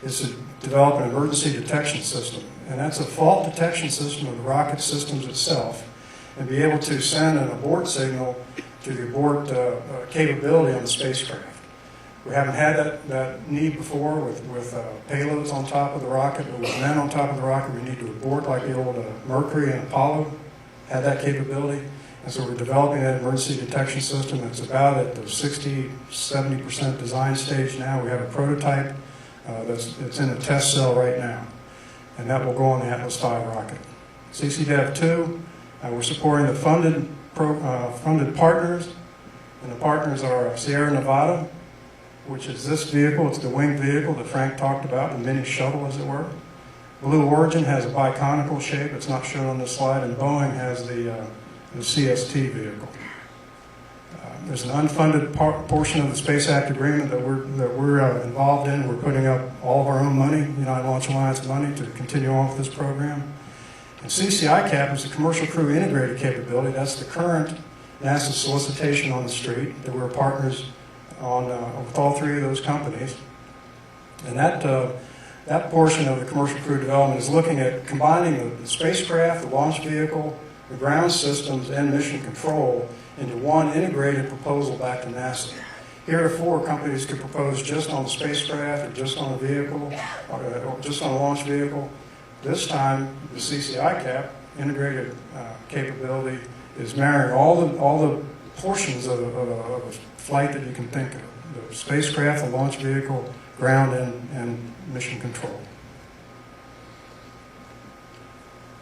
[SPEAKER 6] is to develop an emergency detection system. And that's a fault detection system of the rocket systems itself, and be able to send an abort signal to the abort capability on the spacecraft. We haven't had that need before with payloads on top of the rocket, but with men on top of the rocket, we need to abort like the old Mercury and Apollo had that capability. And so we're developing that emergency detection system. It's about at the 60-70% design stage now. We have a prototype that's in a test cell right now, and that will go on the Atlas V rocket. CCDEV-2, we're supporting the funded partners, and the partners are Sierra Nevada, which is this vehicle. It's the winged vehicle that Frank talked about, the mini shuttle, as it were. Blue Origin has a biconical shape. It's not shown on this slide, and Boeing has the CST vehicle. There's an unfunded portion of the Space Act agreement that we're involved in. We're putting up all of our own money, United Launch Alliance money, to continue on with this program. And CCI-CAP is the commercial crew integrated capability. That's the current NASA solicitation on the street that we're partners on with all three of those companies. And that portion of the commercial crew development is looking at combining the spacecraft, the launch vehicle, the ground systems, and mission control into one integrated proposal back to NASA. Heretofore, companies could propose just on the spacecraft, or just on the vehicle, or just on the launch vehicle. This time, the CCI-CAP integrated capability is marrying all the portions of a flight that you can think of: the spacecraft, the launch vehicle, ground, and mission control.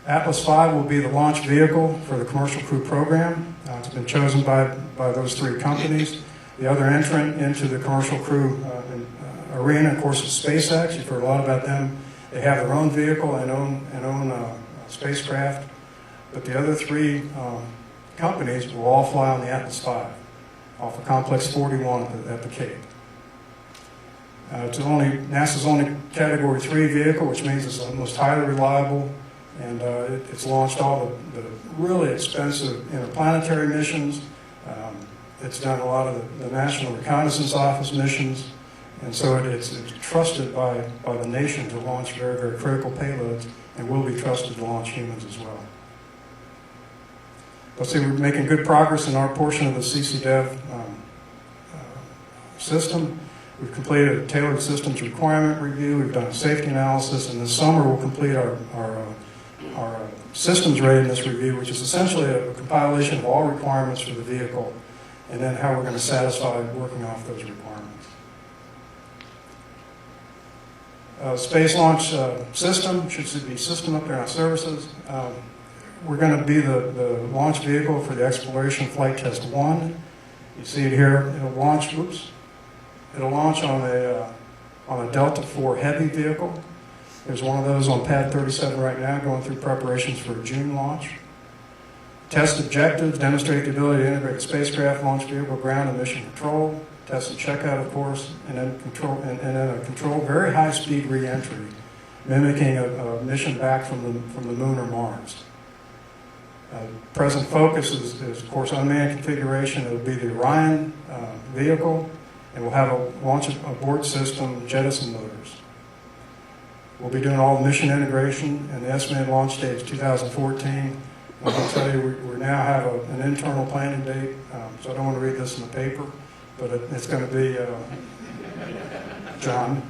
[SPEAKER 6] Atlas V will be the launch vehicle for the commercial crew program. It's been chosen by those three companies. The other entrant into the commercial crew arena, of course, is SpaceX. You've heard a lot about them. They have their own vehicle and own spacecraft. But the other three companies will all fly on the Atlas V off of Complex 41 at the Cape. It's NASA's only Category 3 vehicle, which means it's the most highly reliable, and it's launched all the really expensive interplanetary missions. It's done a lot of the National Reconnaissance Office missions, and so it's trusted by the nation to launch very, very critical payloads, and will be trusted to launch humans as well. Let's see, we're making good progress in our portion of the CCDEV system. We've completed a tailored systems requirement review. We've done a safety analysis, and this summer we'll complete our systems readiness review, which is essentially a compilation of all requirements for the vehicle, and then how we're going to satisfy working off those requirements. Space Launch System, should be system up there on services. We're going to be the launch vehicle for the Exploration Flight Test 1. You see it here. It'll launch on a Delta IV Heavy vehicle. There's one of those on Pad 37 right now, going through preparations for a June launch. Test objectives: demonstrate the ability to integrate a spacecraft, launch vehicle, ground, and mission control. Test and checkout, of course, and then a controlled, very high-speed re-entry, mimicking a mission back from the Moon or Mars. Present focus is, of course, unmanned configuration. It will be the Orion vehicle, and we'll have a launch abort system, jettison motors. We'll be doing all the mission integration, and the estimated launch date is 2014. I can tell you we now have an internal planning date, so I don't want to read this in the paper, but it's going to be, John,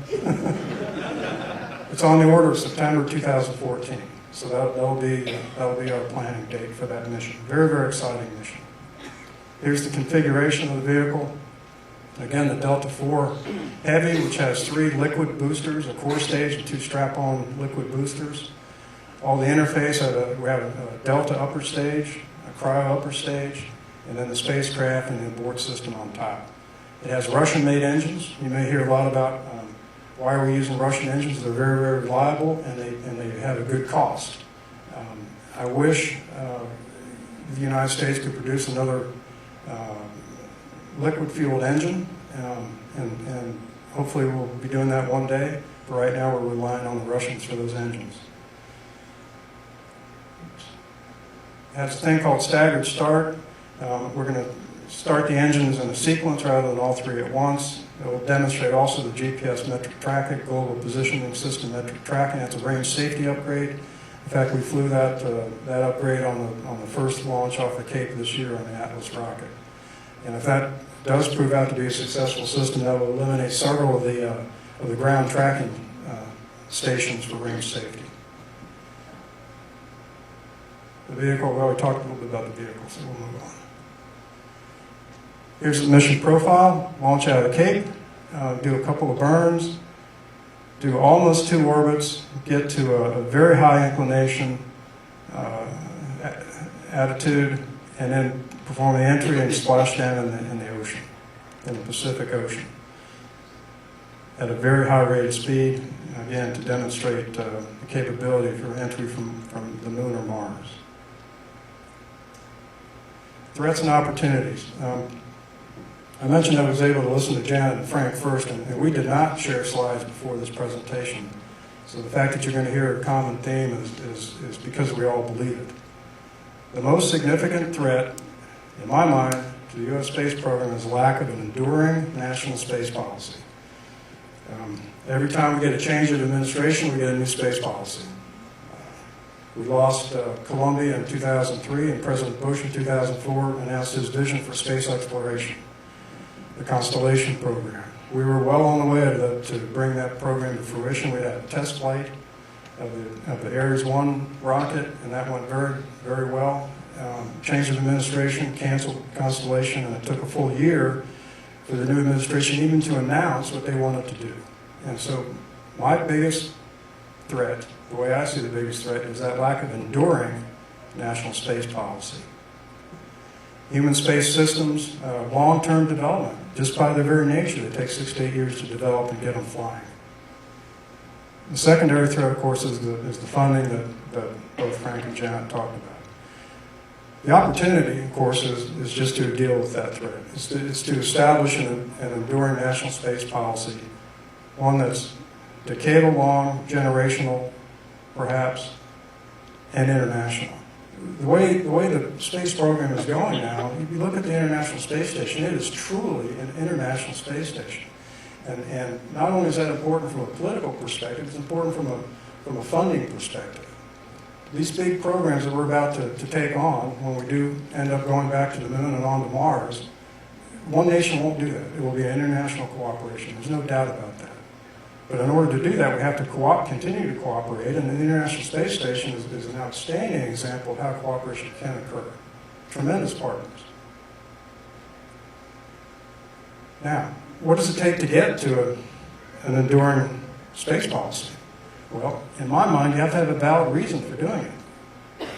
[SPEAKER 6] it's on the order of September 2014. So that'll be our planning date for that mission. Very, very exciting mission. Here's the configuration of the vehicle. Again, the Delta IV Heavy, which has 3 liquid boosters, a core stage and 2 strap-on liquid boosters. All the interface, we have a Delta upper stage, a cryo upper stage, and then the spacecraft and the abort system on top. It has Russian-made engines. You may hear a lot about why are we using Russian engines. They're very, very reliable, and they have a good cost. I wish the United States could produce another liquid-fueled engine, and hopefully we'll be doing that one day. But right now we're relying on the Russians for those engines. It has a thing called staggered start. We're going to start the engines in a sequence rather than all 3 at once. It will demonstrate also the GPS metric tracking, global positioning system metric tracking. That's a range safety upgrade. In fact, we flew that upgrade on the first launch off the Cape this year on the Atlas rocket. And if that does prove out to be a successful system, that will eliminate several of the ground tracking stations for range safety. The vehicle, well, we talked a little bit about the vehicle, so we'll move on. Here's the mission profile. Launch out of the Cape, do a couple of burns, do almost 2 orbits, get to a very high inclination attitude, and then perform the entry and splash down in the ocean, in the Pacific Ocean, at a very high rate of speed, again, to demonstrate the capability for entry from the moon or Mars. Threats and opportunities. I mentioned I was able to listen to Janet and Frank first, and we did not share slides before this presentation. So the fact that you're going to hear a common theme is because we all believe it. The most significant threat, in my mind, to the U.S. space program is the lack of an enduring national space policy. Every time we get a change of administration, we get a new space policy. We lost Columbia in 2003, and President Bush in 2004 announced his vision for space exploration, the Constellation program. We were well on the way to bring that program to fruition. We had a test flight of the Ares 1 rocket, and that went very, very well. Change of administration, canceled Constellation, and it took a full year for the new administration even to announce what they wanted to do. And so my biggest threat, the way I see the biggest threat, is that lack of enduring national space policy. Human space systems, long-term development, just by their very nature, they take 6 to 8 years to develop and get them flying. The secondary threat, of course, is the funding that both Frank and Janet talked about. The opportunity, of course, is just to deal with that threat. It's to establish an enduring national space policy, one that's decadal long, generational, perhaps, and international. The way the space program is going now, if you look at the International Space Station, it is truly an international space station. And not only is that important from a political perspective, it's important from a funding perspective. These big programs that we're about to take on, when we do end up going back to the moon and on to Mars, one nation won't do that. It will be an international cooperation. There's no doubt about that. But in order to do that, we have to continue to cooperate, and the International Space Station is an outstanding example of how cooperation can occur. Tremendous partners. Now, what does it take to get to an enduring space policy? Well, in my mind, you have to have a valid reason for doing it.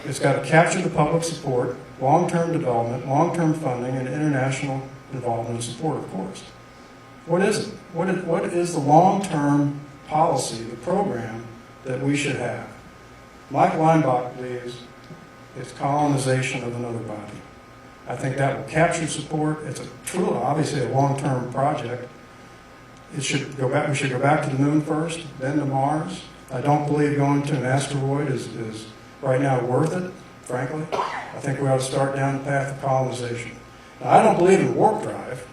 [SPEAKER 6] It's got to capture the public support, long-term development, long-term funding, and international involvement and support, of course. What is it? What is the long-term policy, the program that we should have? Mike Leinbach believes it's colonization of another body. I think that will capture support. It's truly, obviously, a long-term project. We should go back to the moon first, then to Mars. I don't believe going to an asteroid is right now worth it, frankly. I think we ought to start down the path of colonization. Now, I don't believe in warp drive,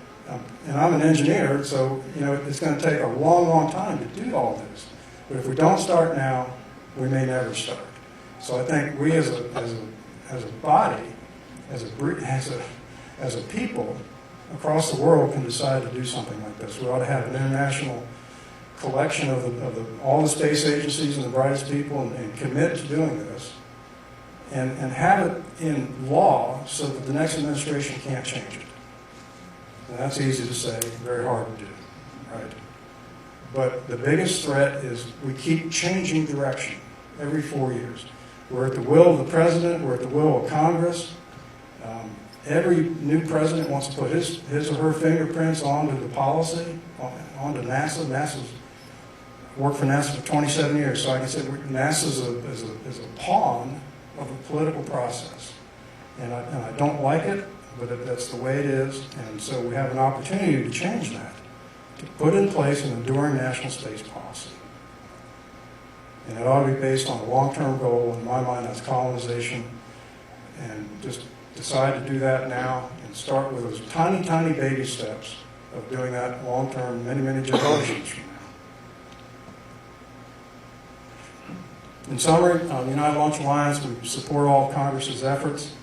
[SPEAKER 6] and I'm an engineer, so it's going to take a long, long time to do all this. But if we don't start now, we may never start. So I think we as a body, as a people across the world can decide to do something like this. We ought to have an international collection of all the space agencies and the brightest people and commit to doing this and have it in law so that the next administration can't change it. And that's easy to say, very hard to do, right? But the biggest threat is we keep changing direction every 4 years. We're at the will of the president, we're at the will of Congress. Every new president wants to put his or her fingerprints onto the policy, onto NASA. NASA's worked for NASA for 27 years, so I can say NASA is a pawn of the political process. And I don't like it, but that's the way it is. And so we have an opportunity to change that, to put in place an enduring national space policy. And it ought to be based on a long-term goal. In my mind, that's colonization. And just decide to do that now and start with those tiny, tiny baby steps of doing that long-term, many, many generations from now. In summary, the United Launch Alliance, we support all of Congress's efforts.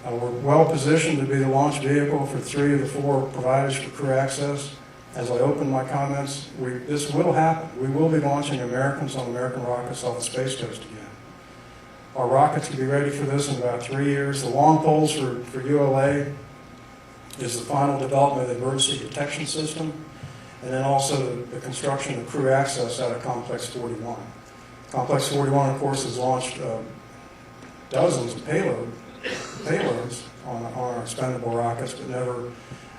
[SPEAKER 6] We're well positioned to be the launch vehicle for 3 of the 4 providers for crew access. As I open my comments, this will happen. We will be launching Americans on American rockets off the Space Coast again. Our rockets will be ready for this in about 3 years. The long poles for ULA is the final development of the emergency detection system, and then also the construction of crew access out of Complex 41. Complex 41, of course, has launched dozens of payloads on our expendable rockets, but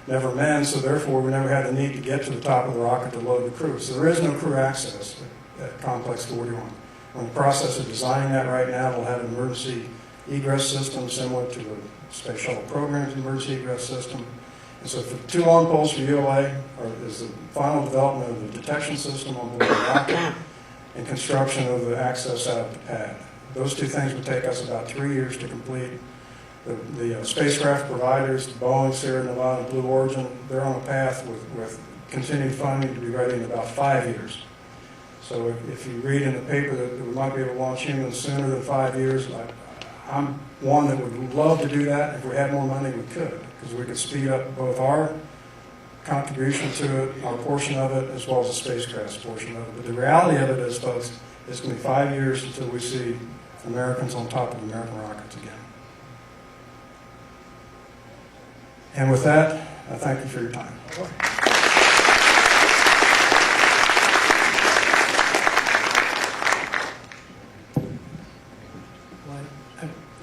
[SPEAKER 6] never manned, so therefore we never had the need to get to the top of the rocket to load the crew. So there is no crew access at Complex 41. We're in the process of designing that right now. We'll have an emergency egress system similar to the Space Shuttle program's emergency egress system. And so for 2 long poles for ULA is the final development of the detection system on board the rocket and construction of the access out of the pad. Those 2 things would take us about 3 years to complete. The spacecraft providers, Boeing, Sierra Nevada, and Blue Origin, they're on a path with continued funding to be ready in about 5 years. So if you read in the paper that we might be able to launch humans sooner than 5 years, I'm one that would love to do that. If we had more money, we could, because we could speed up both our contribution to it, our portion of it, as well as the spacecraft's portion of it. But the reality of it is, folks, it's going to be 5 years until we see Americans on top of American rockets again. And with that, I thank you for your time.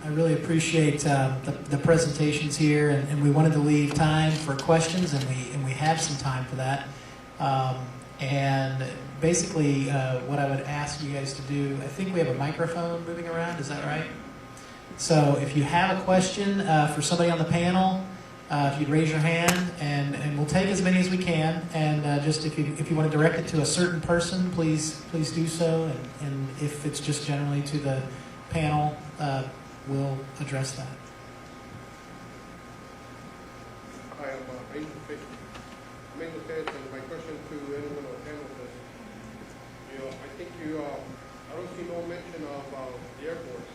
[SPEAKER 4] I really appreciate the presentations here, and we wanted to leave time for questions, and we have some time for that. And basically, what I would ask you guys to do, I think we have a microphone moving around. Is that right? So if you have a question for somebody on the panel, if you'd raise your hand, and we'll take as many as we can. And just if you want to direct it to a certain person, please do so. And if it's just generally to the panel, we'll address that.
[SPEAKER 7] Hi, I'm Angel Fish. And my question to anyone on the panel is, I think I don't see no mention of the Air Force.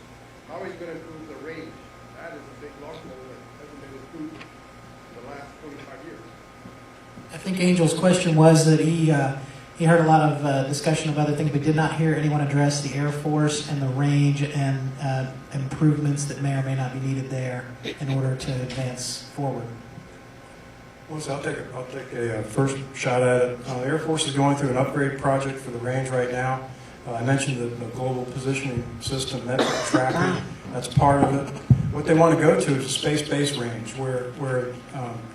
[SPEAKER 7] How are you going to improve the range? That is a big loss that hasn't been improved in the last 25 years.
[SPEAKER 4] I think Angel's question was that he heard a lot of discussion of other things, but did not hear anyone address the Air Force and the range and improvements that may or may not be needed there in order to advance forward.
[SPEAKER 6] Well, so I'll take a first shot at it. The Air Force is going through an upgrade project for the range right now. I mentioned the global positioning system, metric tracking. That's part of it. What they want to go to is a space-based range where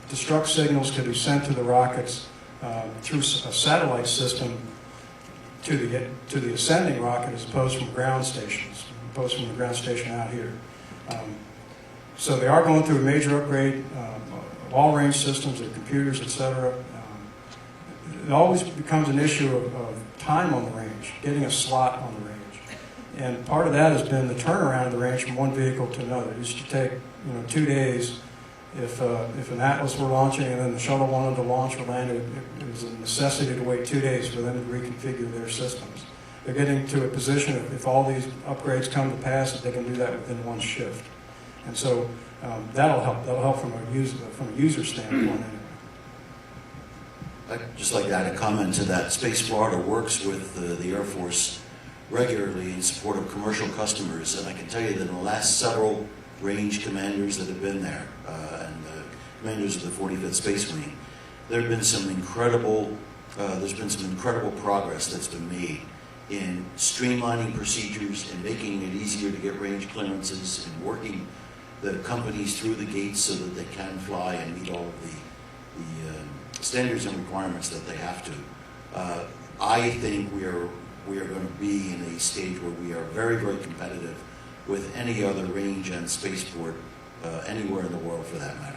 [SPEAKER 6] destruct signals can be sent to the rockets through a satellite system to the ascending rocket as opposed from ground stations, opposed from the ground station out here. So they are going through a major upgrade of all range systems, their computers, etc. It always becomes an issue of time on the range, getting a slot on the range. And part of that has been the turnaround of the range from one vehicle to another. It used to take 2 days. If an Atlas were launching and then the shuttle wanted to launch or land, it was a necessity to wait 2 days for them to reconfigure their systems. They're getting to a position, if all these upgrades come to pass, that they can do that within one shift. And so that'll help. That'll help from a user standpoint anyway.
[SPEAKER 3] I'd just like to add a comment to that. Space Florida works with the Air Force regularly in support of commercial customers, and I can tell you that in the last several range commanders that have been there, and the commanders of the 45th Space Wing, there's been some incredible progress that's been made in streamlining procedures and making it easier to get range clearances and working the companies through the gates so that they can fly and meet all of the standards and requirements that they have to. I think we are going to be in a stage where we are very, very competitive with any other range and spaceport anywhere in the world for that matter.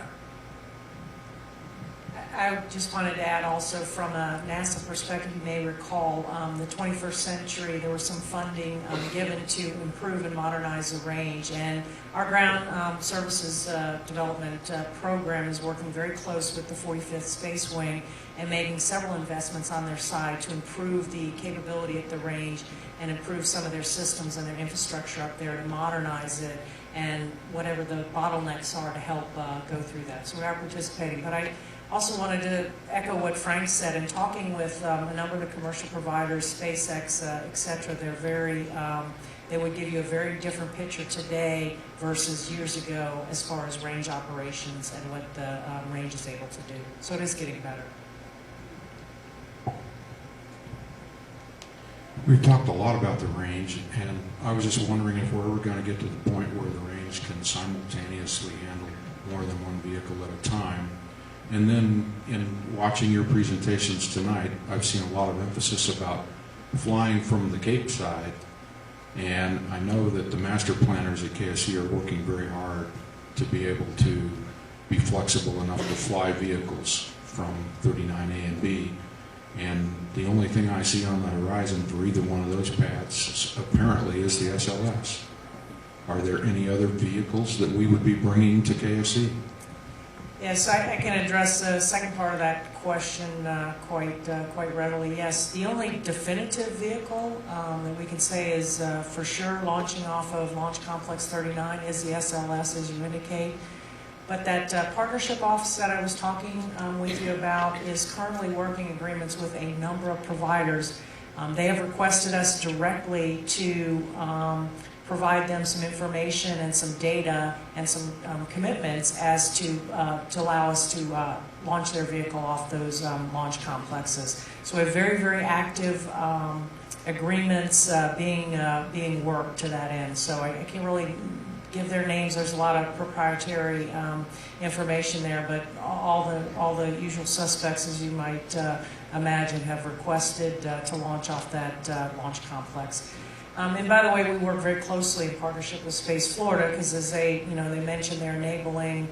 [SPEAKER 5] I just wanted to add also from a NASA perspective, you may recall the 21st century, there was some funding given to improve and modernize the range. And our ground services development program is working very close with the 45th Space Wing and making several investments on their side to improve the capability at the range and improve some of their systems and their infrastructure up there to modernize it and whatever the bottlenecks are to help go through that. So we are participating. But Also wanted to echo what Frank said. In talking with a number of the commercial providers, SpaceX, et cetera, they would give you a very different picture today versus years ago as far as range operations and what the range is able to do. So it is getting better.
[SPEAKER 8] We've talked a lot about the range, and I was just wondering if we're ever going to get to the point where the range can simultaneously handle more than one vehicle at a time. And then in watching your presentations tonight, I've seen a lot of emphasis about flying from the Cape side, and I know that the master planners at KSC are working very hard to be able to be flexible enough to fly vehicles from 39A and B. And the only thing I see on the horizon for either one of those paths apparently is the SLS. Are there any other vehicles that we would be bringing to KSC?
[SPEAKER 5] Yes, I can address the second part of that question quite readily. Yes, the only definitive vehicle that we can say is for sure launching off of Launch Complex 39 is the SLS, as you indicate. But that partnership office that I was talking with you about is currently working agreements with a number of providers. They have requested us directly to provide them some information and some data and some commitments as to allow us to launch their vehicle off those launch complexes. So we have very, very active agreements being worked to that end. So I can't really give their names. There's a lot of proprietary information there, but all the usual suspects, as you might imagine, have requested to launch off that launch complex. And by the way, we work very closely in partnership with Space Florida because, as they mentioned, they're enabling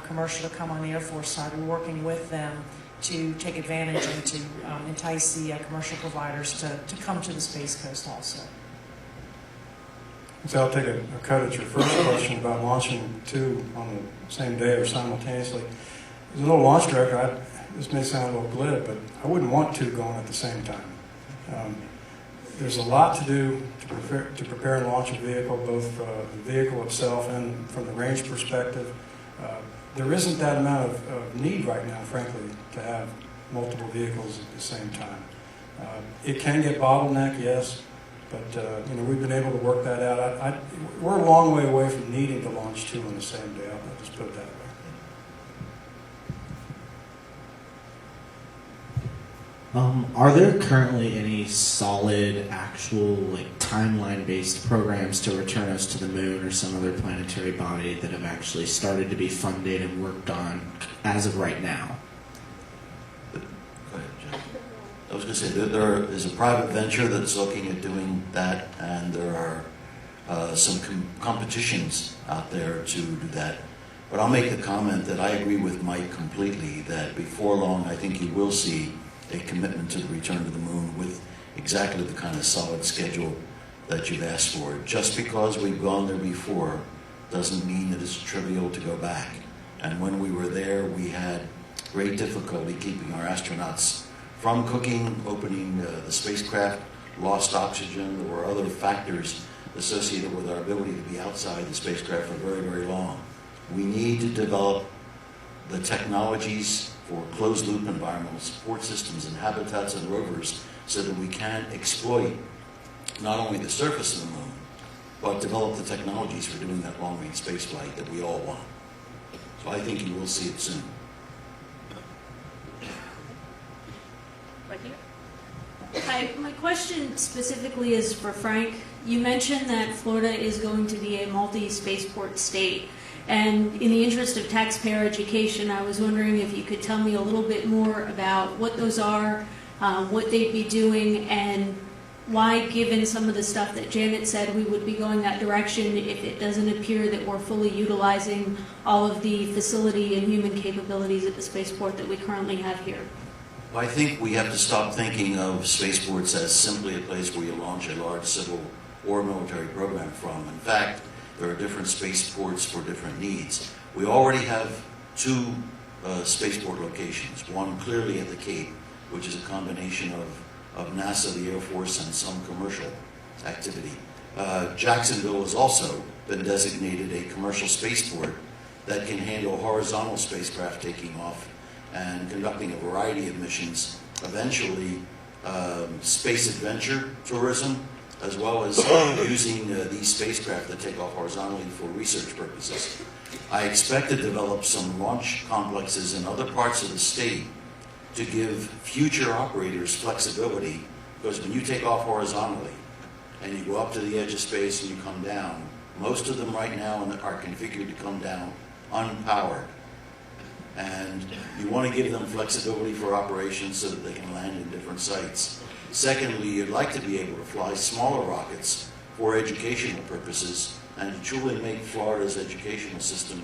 [SPEAKER 5] commercial to come on the Air Force side. We're working with them to take advantage and to entice the commercial providers to come to the Space Coast also.
[SPEAKER 6] So I'll take a cut at your first question about launching two on the same day or simultaneously. As a little launch director, this may sound a little glib, but I wouldn't want two going at the same time. There's a lot to do to prepare and launch a vehicle, both the vehicle itself and from the range perspective. There isn't that amount of need right now, frankly, to have multiple vehicles at the same time. It can get bottlenecked, yes. But we've been able to work that out. We're a long way away from needing to launch two on the same day. I'll just put it that way.
[SPEAKER 9] Are there currently any solid, actual, timeline-based programs to return us to the moon or some other planetary body that have actually started to be funded and worked on as of right now?
[SPEAKER 3] Go ahead, Jeff. I was going to say that there is a private venture that's looking at doing that, and there are some competitions out there to do that. But I'll make the comment that I agree with Mike completely that before long I think you will see a commitment to the return to the moon with exactly the kind of solid schedule that you've asked for. Just because we've gone there before doesn't mean it is trivial to go back. And when we were there, we had great difficulty keeping our astronauts from cooking, opening the spacecraft, lost oxygen. There were other factors associated with our ability to be outside the spacecraft for very, very long. We need to develop the technologies for closed-loop environmental support systems and habitats and rovers so that we can exploit not only the surface of the moon, but develop the technologies for doing that long-range spaceflight that we all want. So I think you will see it soon.
[SPEAKER 10] Right here. Hi, my question specifically is for Frank. You mentioned that Florida is going to be a multi-spaceport state. And in the interest of taxpayer education, I was wondering if you could tell me a little bit more about what those are, what they'd be doing, and why, given some of the stuff that Janet said, we would be going that direction if it doesn't appear that we're fully utilizing all of the facility and human capabilities at the spaceport that we currently have here.
[SPEAKER 3] I think we have to stop thinking of spaceports as simply a place where you launch a large civil or military program from. In fact, there are different spaceports for different needs. We already have two spaceport locations, one clearly at the Cape, which is a combination of NASA, the Air Force, and some commercial activity. Jacksonville has also been designated a commercial spaceport that can handle horizontal spacecraft taking off and conducting a variety of missions, eventually space adventure tourism, as well as using these spacecraft that take off horizontally for research purposes. I expect to develop some launch complexes in other parts of the state to give future operators flexibility, because when you take off horizontally and you go up to the edge of space and you come down, most of them right now are configured to come down unpowered. And you want to give them flexibility for operations so that they can land in different sites. Secondly, you'd like to be able to fly smaller rockets for educational purposes and to truly make Florida's educational system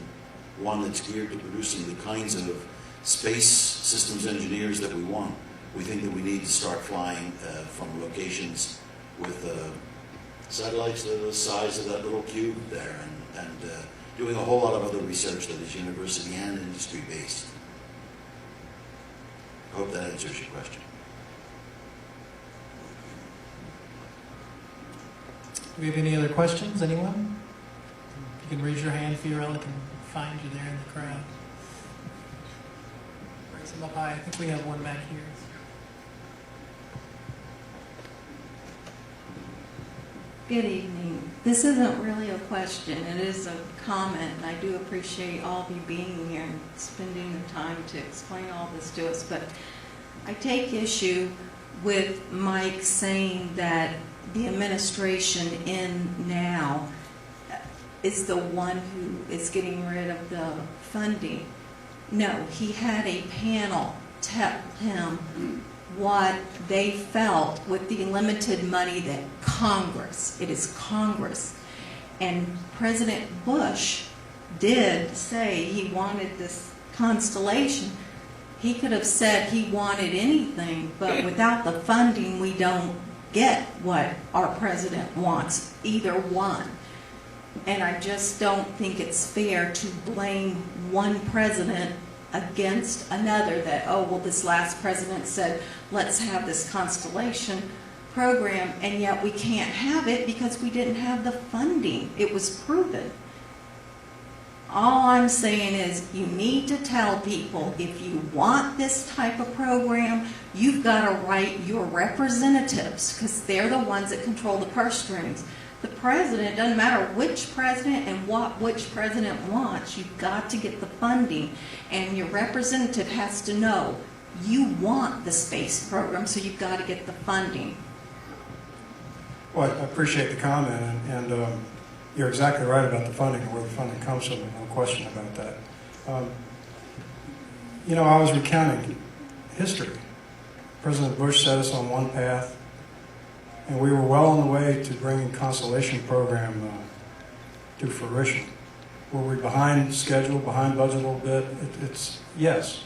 [SPEAKER 3] one that's geared to producing the kinds of space systems engineers that we want. We think that we need to start flying from locations with satellites the size of that little cube there, and doing a whole lot of other research that is university and industry based. I hope that answers your question.
[SPEAKER 4] Do we have any other questions? Anyone? You can raise your hand. Fiorella can find you there in the crowd. Raise them up high. I think we have one back here.
[SPEAKER 11] Good evening. This isn't really a question, it is a comment, and I do appreciate all of you being here and spending the time to explain all this to us, but I take issue with Mike saying that the administration in now is the one who is getting rid of the funding. No, he had a panel tell him what they felt with the limited money that it is Congress. And President Bush did say he wanted this constellation. He could have said he wanted anything, but without the funding, we don't get what our president wants, either one. And I just don't think it's fair to blame one president against another, that, oh, well, this last president said, let's have this constellation program, and yet we can't have it because we didn't have the funding. It was proven. All I'm saying is you need to tell people, if you want this type of program, you've got to write your representatives, because they're the ones that control the purse strings. The president, doesn't matter which president and what which president wants, you've got to get the funding, and your representative has to know you want the space program, so you've got to get the funding.
[SPEAKER 6] Well, I appreciate the comment, and you're exactly right about the funding and where the funding comes from, no question about that. You know, I was recounting history. President Bush set us on one path, and we were well on the way to bringing Constellation program to fruition. Were we behind schedule, behind budget a little bit? It's yes,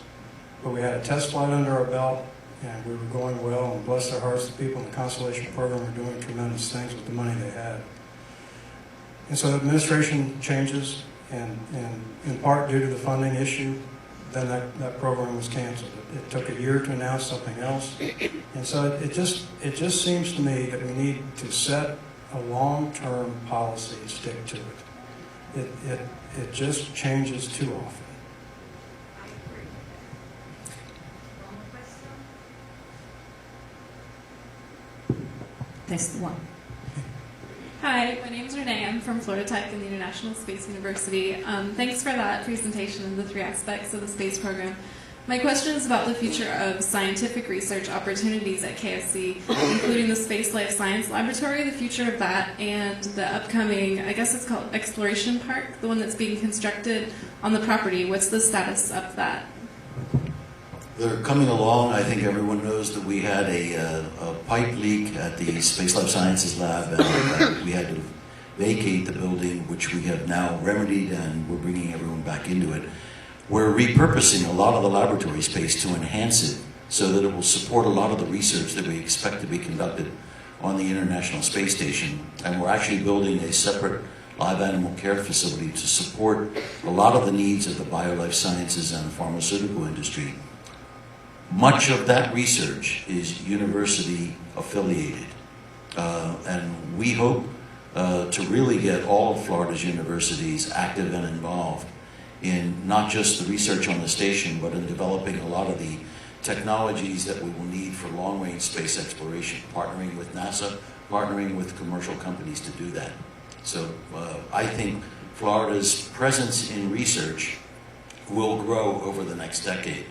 [SPEAKER 6] but we had a test flight under our belt, and we were going well, and bless their hearts, the people in the Constellation program were doing tremendous things with the money they had. And so the administration changes, and in part due to the funding issue, then that program was canceled. It took a year to announce something else. And so it just seems to me that we need to set a long-term policy and stick to it. It just changes too often.
[SPEAKER 11] I agree. One more question?
[SPEAKER 2] That's the one.
[SPEAKER 12] Hi, my name is Renee. I'm from Florida Tech and the International Space University. Thanks for that presentation and the 3 aspects of the space program. My question is about the future of scientific research opportunities at KSC, including the Space Life Science Laboratory, the future of that, and the upcoming, I guess it's called Exploration Park, the one that's being constructed on the property. What's the status of that?
[SPEAKER 3] They're coming along. I think everyone knows that we had a pipe leak at the Space Life Sciences Lab, and we had to vacate the building, which we have now remedied, and we're bringing everyone back into it. We're repurposing a lot of the laboratory space to enhance it so that it will support a lot of the research that we expect to be conducted on the International Space Station. And we're actually building a separate live animal care facility to support a lot of the needs of the biolife sciences and the pharmaceutical industry. Much of that research is university affiliated, and we hope to really get all of Florida's universities active and involved in not just the research on the station, but in developing a lot of the technologies that we will need for long-range space exploration, partnering with NASA, partnering with commercial companies to do that. So I think Florida's presence in research will grow over the next decade.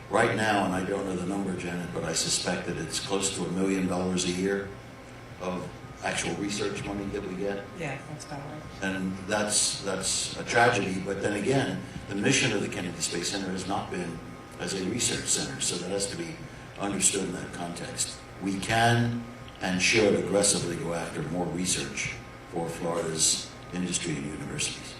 [SPEAKER 3] Right now, and I don't know the number, Janet, but I suspect that it's close to $1 million a year of actual research money that we get.
[SPEAKER 5] Yeah, that's about right.
[SPEAKER 3] And that's a tragedy, but then again, the mission of the Kennedy Space Center has not been as a research center, so that has to be understood in that context. We can and should aggressively go after more research for Florida's industry and universities.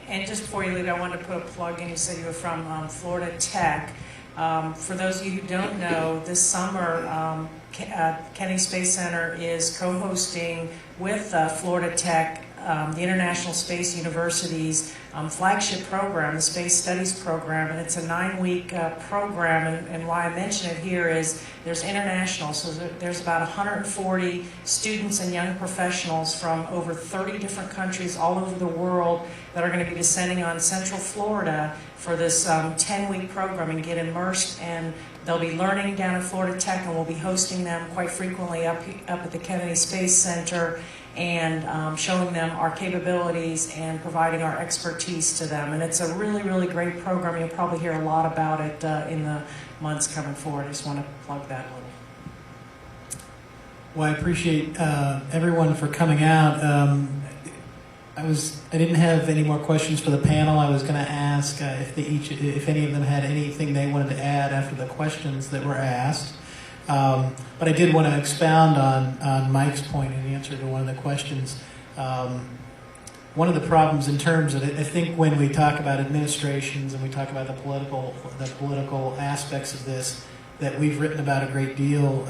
[SPEAKER 5] And just before you leave, I wanted to put a plug in. You said you were from Florida Tech. For those of you who don't know, this summer, Kennedy Space Center is co-hosting with Florida Tech the International Space University's flagship program, the Space Studies program, and it's a 9-week program. And why I mention it here is there's international, so there's about 140 students and young professionals from over 30 different countries all over the world that are going to be descending on Central Florida for this 10-week program and get immersed, and they'll be learning down at Florida Tech, and we'll be hosting them quite frequently up at the Kennedy Space Center and showing them our capabilities and providing our expertise to them. And it's a really, really great program. You'll probably hear a lot about it in the months coming forward. I just want to plug that a little.
[SPEAKER 4] Well, I appreciate everyone for coming out. I didn't have any more questions for the panel. I was going to ask if any of them had anything they wanted to add after the questions that were asked. But I did want to expound on Mike's point in answer to one of the questions. One of the problems in terms of it, I think when we talk about administrations and we talk about the political aspects of this, that we've written about a great deal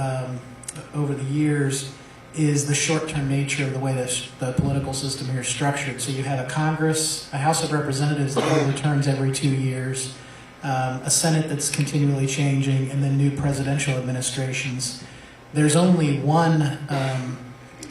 [SPEAKER 4] over the years, is the short-term nature of the way the political system here is structured. So you have a Congress, a House of Representatives that returns every 2 years, a Senate that's continually changing, and then new presidential administrations. There's only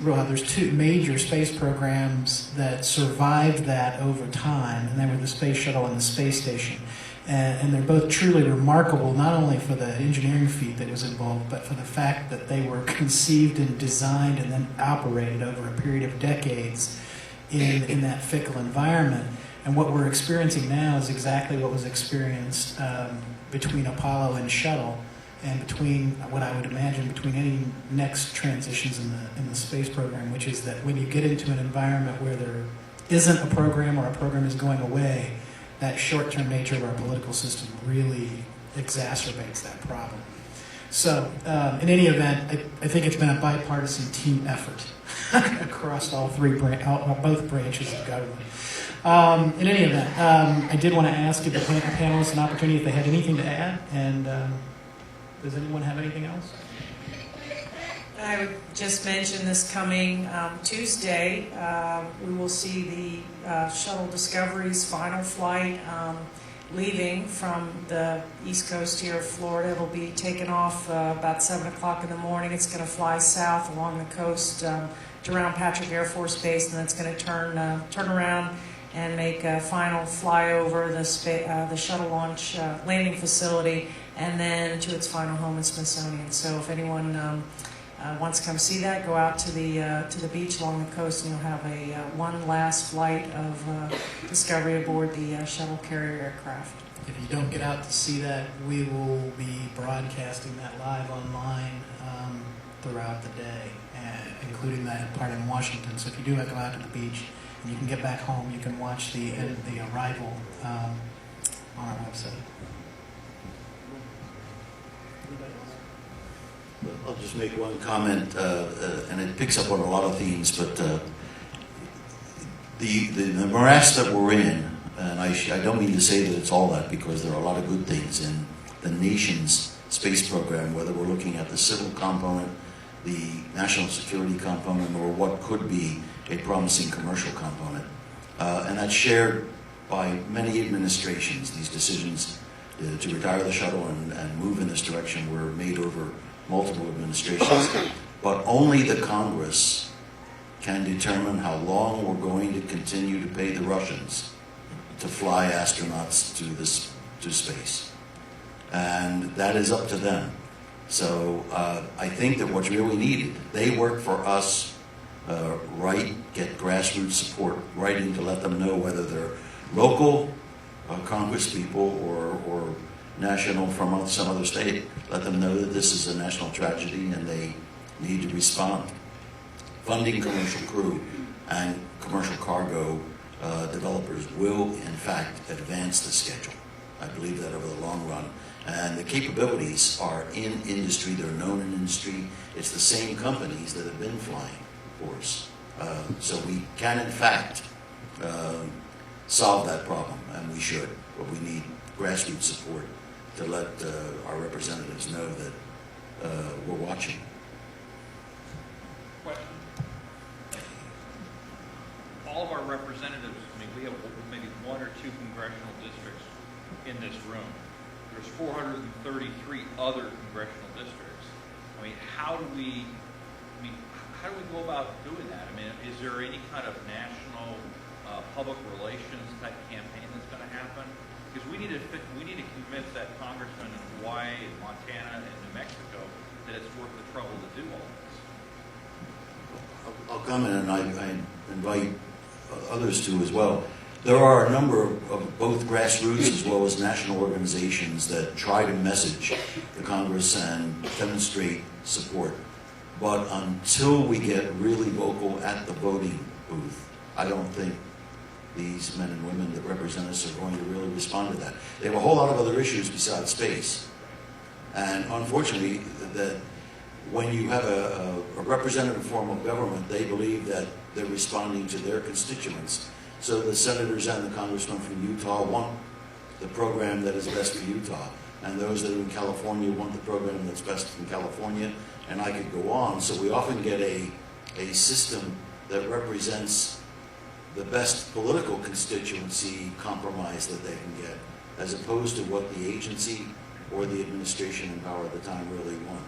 [SPEAKER 4] there's two major space programs that survived that over time, and they were the Space Shuttle and the Space Station. And they're both truly remarkable, not only for the engineering feat that was involved, but for the fact that they were conceived and designed and then operated over a period of decades in that fickle environment. And what we're experiencing now is exactly what was experienced between Apollo and Shuttle, and between what I would imagine between any next transitions in the space program, which is that when you get into an environment where there isn't a program or a program is going away, that short-term nature of our political system really exacerbates that problem. So, in any event, I think it's been a bipartisan team effort across both branches of government. In any event, I did want to ask if the panelists an opportunity if they had anything to add, and does anyone have anything else?
[SPEAKER 5] I would just mention this coming Tuesday, we will see the Shuttle Discovery's final flight leaving from the East Coast here of Florida. It'll be taken off about 7 o'clock in the morning. It's going to fly south along the coast to around Petro Air Force Base, and then it's going to turn around and make a final flyover the shuttle launch landing facility, and then to its final home in Smithsonian. So if anyone wants to come see that, go out to the beach along the coast, and you'll have a one last flight of Discovery aboard the shuttle carrier aircraft.
[SPEAKER 4] If you don't get out to see that, we will be broadcasting that live online throughout the day, including that part in Washington. So if you do go out to the beach and you can get back home, you can watch the arrival on our website.
[SPEAKER 3] I'll just make one comment, and it picks up on a lot of themes, but the morass that we're in, and I don't mean to say that it's all that, because there are a lot of good things in the nation's space program, whether we're looking at the civil component, the national security component, or what could be a promising commercial component. And that's shared by many administrations. These decisions to retire the shuttle and move in this direction were made over multiple administrations, but only the Congress can determine how long we're going to continue to pay the Russians to fly astronauts to space. And that is up to them. So I think that what's really needed, they work for us, get grassroots support, writing to let them know whether they're local Congress people or national from some other state, let them know that this is a national tragedy and they need to respond. Funding commercial crew and commercial cargo developers will, in fact, advance the schedule. I believe that over the long run. And the capabilities are in industry, they're known in industry. It's the same companies that have been flying for us. So we can, in fact, solve that problem, and we should. But we need grassroots support to let our representatives know that we're watching.
[SPEAKER 13] Question. All of our representatives, I mean, we have maybe 1 or 2 congressional districts in this room. There's 433 other congressional districts. I mean, how do we go about doing that? I mean, is there any kind of national public relations type campaign that's going to happen? Because we need to convince that congressman in Hawaii and Montana and New Mexico that it's worth the trouble to do all this.
[SPEAKER 3] I'll comment, and I invite others to as well. There are a number of both grassroots as well as national organizations that try to message the Congress and demonstrate support. But until we get really vocal at the voting booth, I don't think these men and women that represent us are going to really respond to that. They have a whole lot of other issues besides space. And unfortunately, that when you have a representative form of government, they believe that they're responding to their constituents. So the senators and the congressmen from Utah want the program that is best for Utah. And those that are in California want the program that's best in California. And I could go on. So we often get a system that represents the best political constituency compromise that they can get, as opposed to what the agency or the administration in power at the time really want.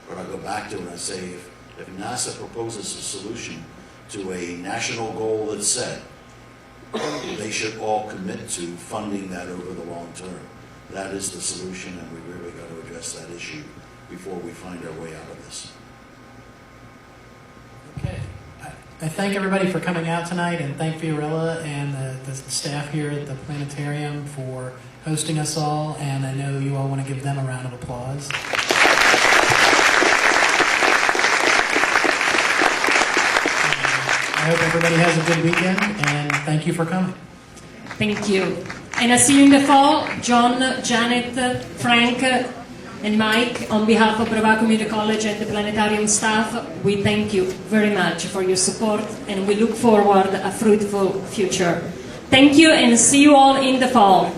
[SPEAKER 3] But I go back to it and I say, if NASA proposes a solution to a national goal that's set, they should all commit to funding that over the long term. That is the solution, and we really got to address that issue before we find our way out of this.
[SPEAKER 4] Okay. I thank everybody for coming out tonight, and thank Fiorella and the staff here at the planetarium for hosting us all, and I know you all want to give them a round of applause. I hope everybody has a good weekend, and thank you for coming.
[SPEAKER 2] Thank you. And I see you in the fall, John, Janet, Frank, and Mike, on behalf of Brevard Community College and the planetarium staff, we thank you very much for your support, and we look forward to a fruitful future. Thank you, and see you all in the fall.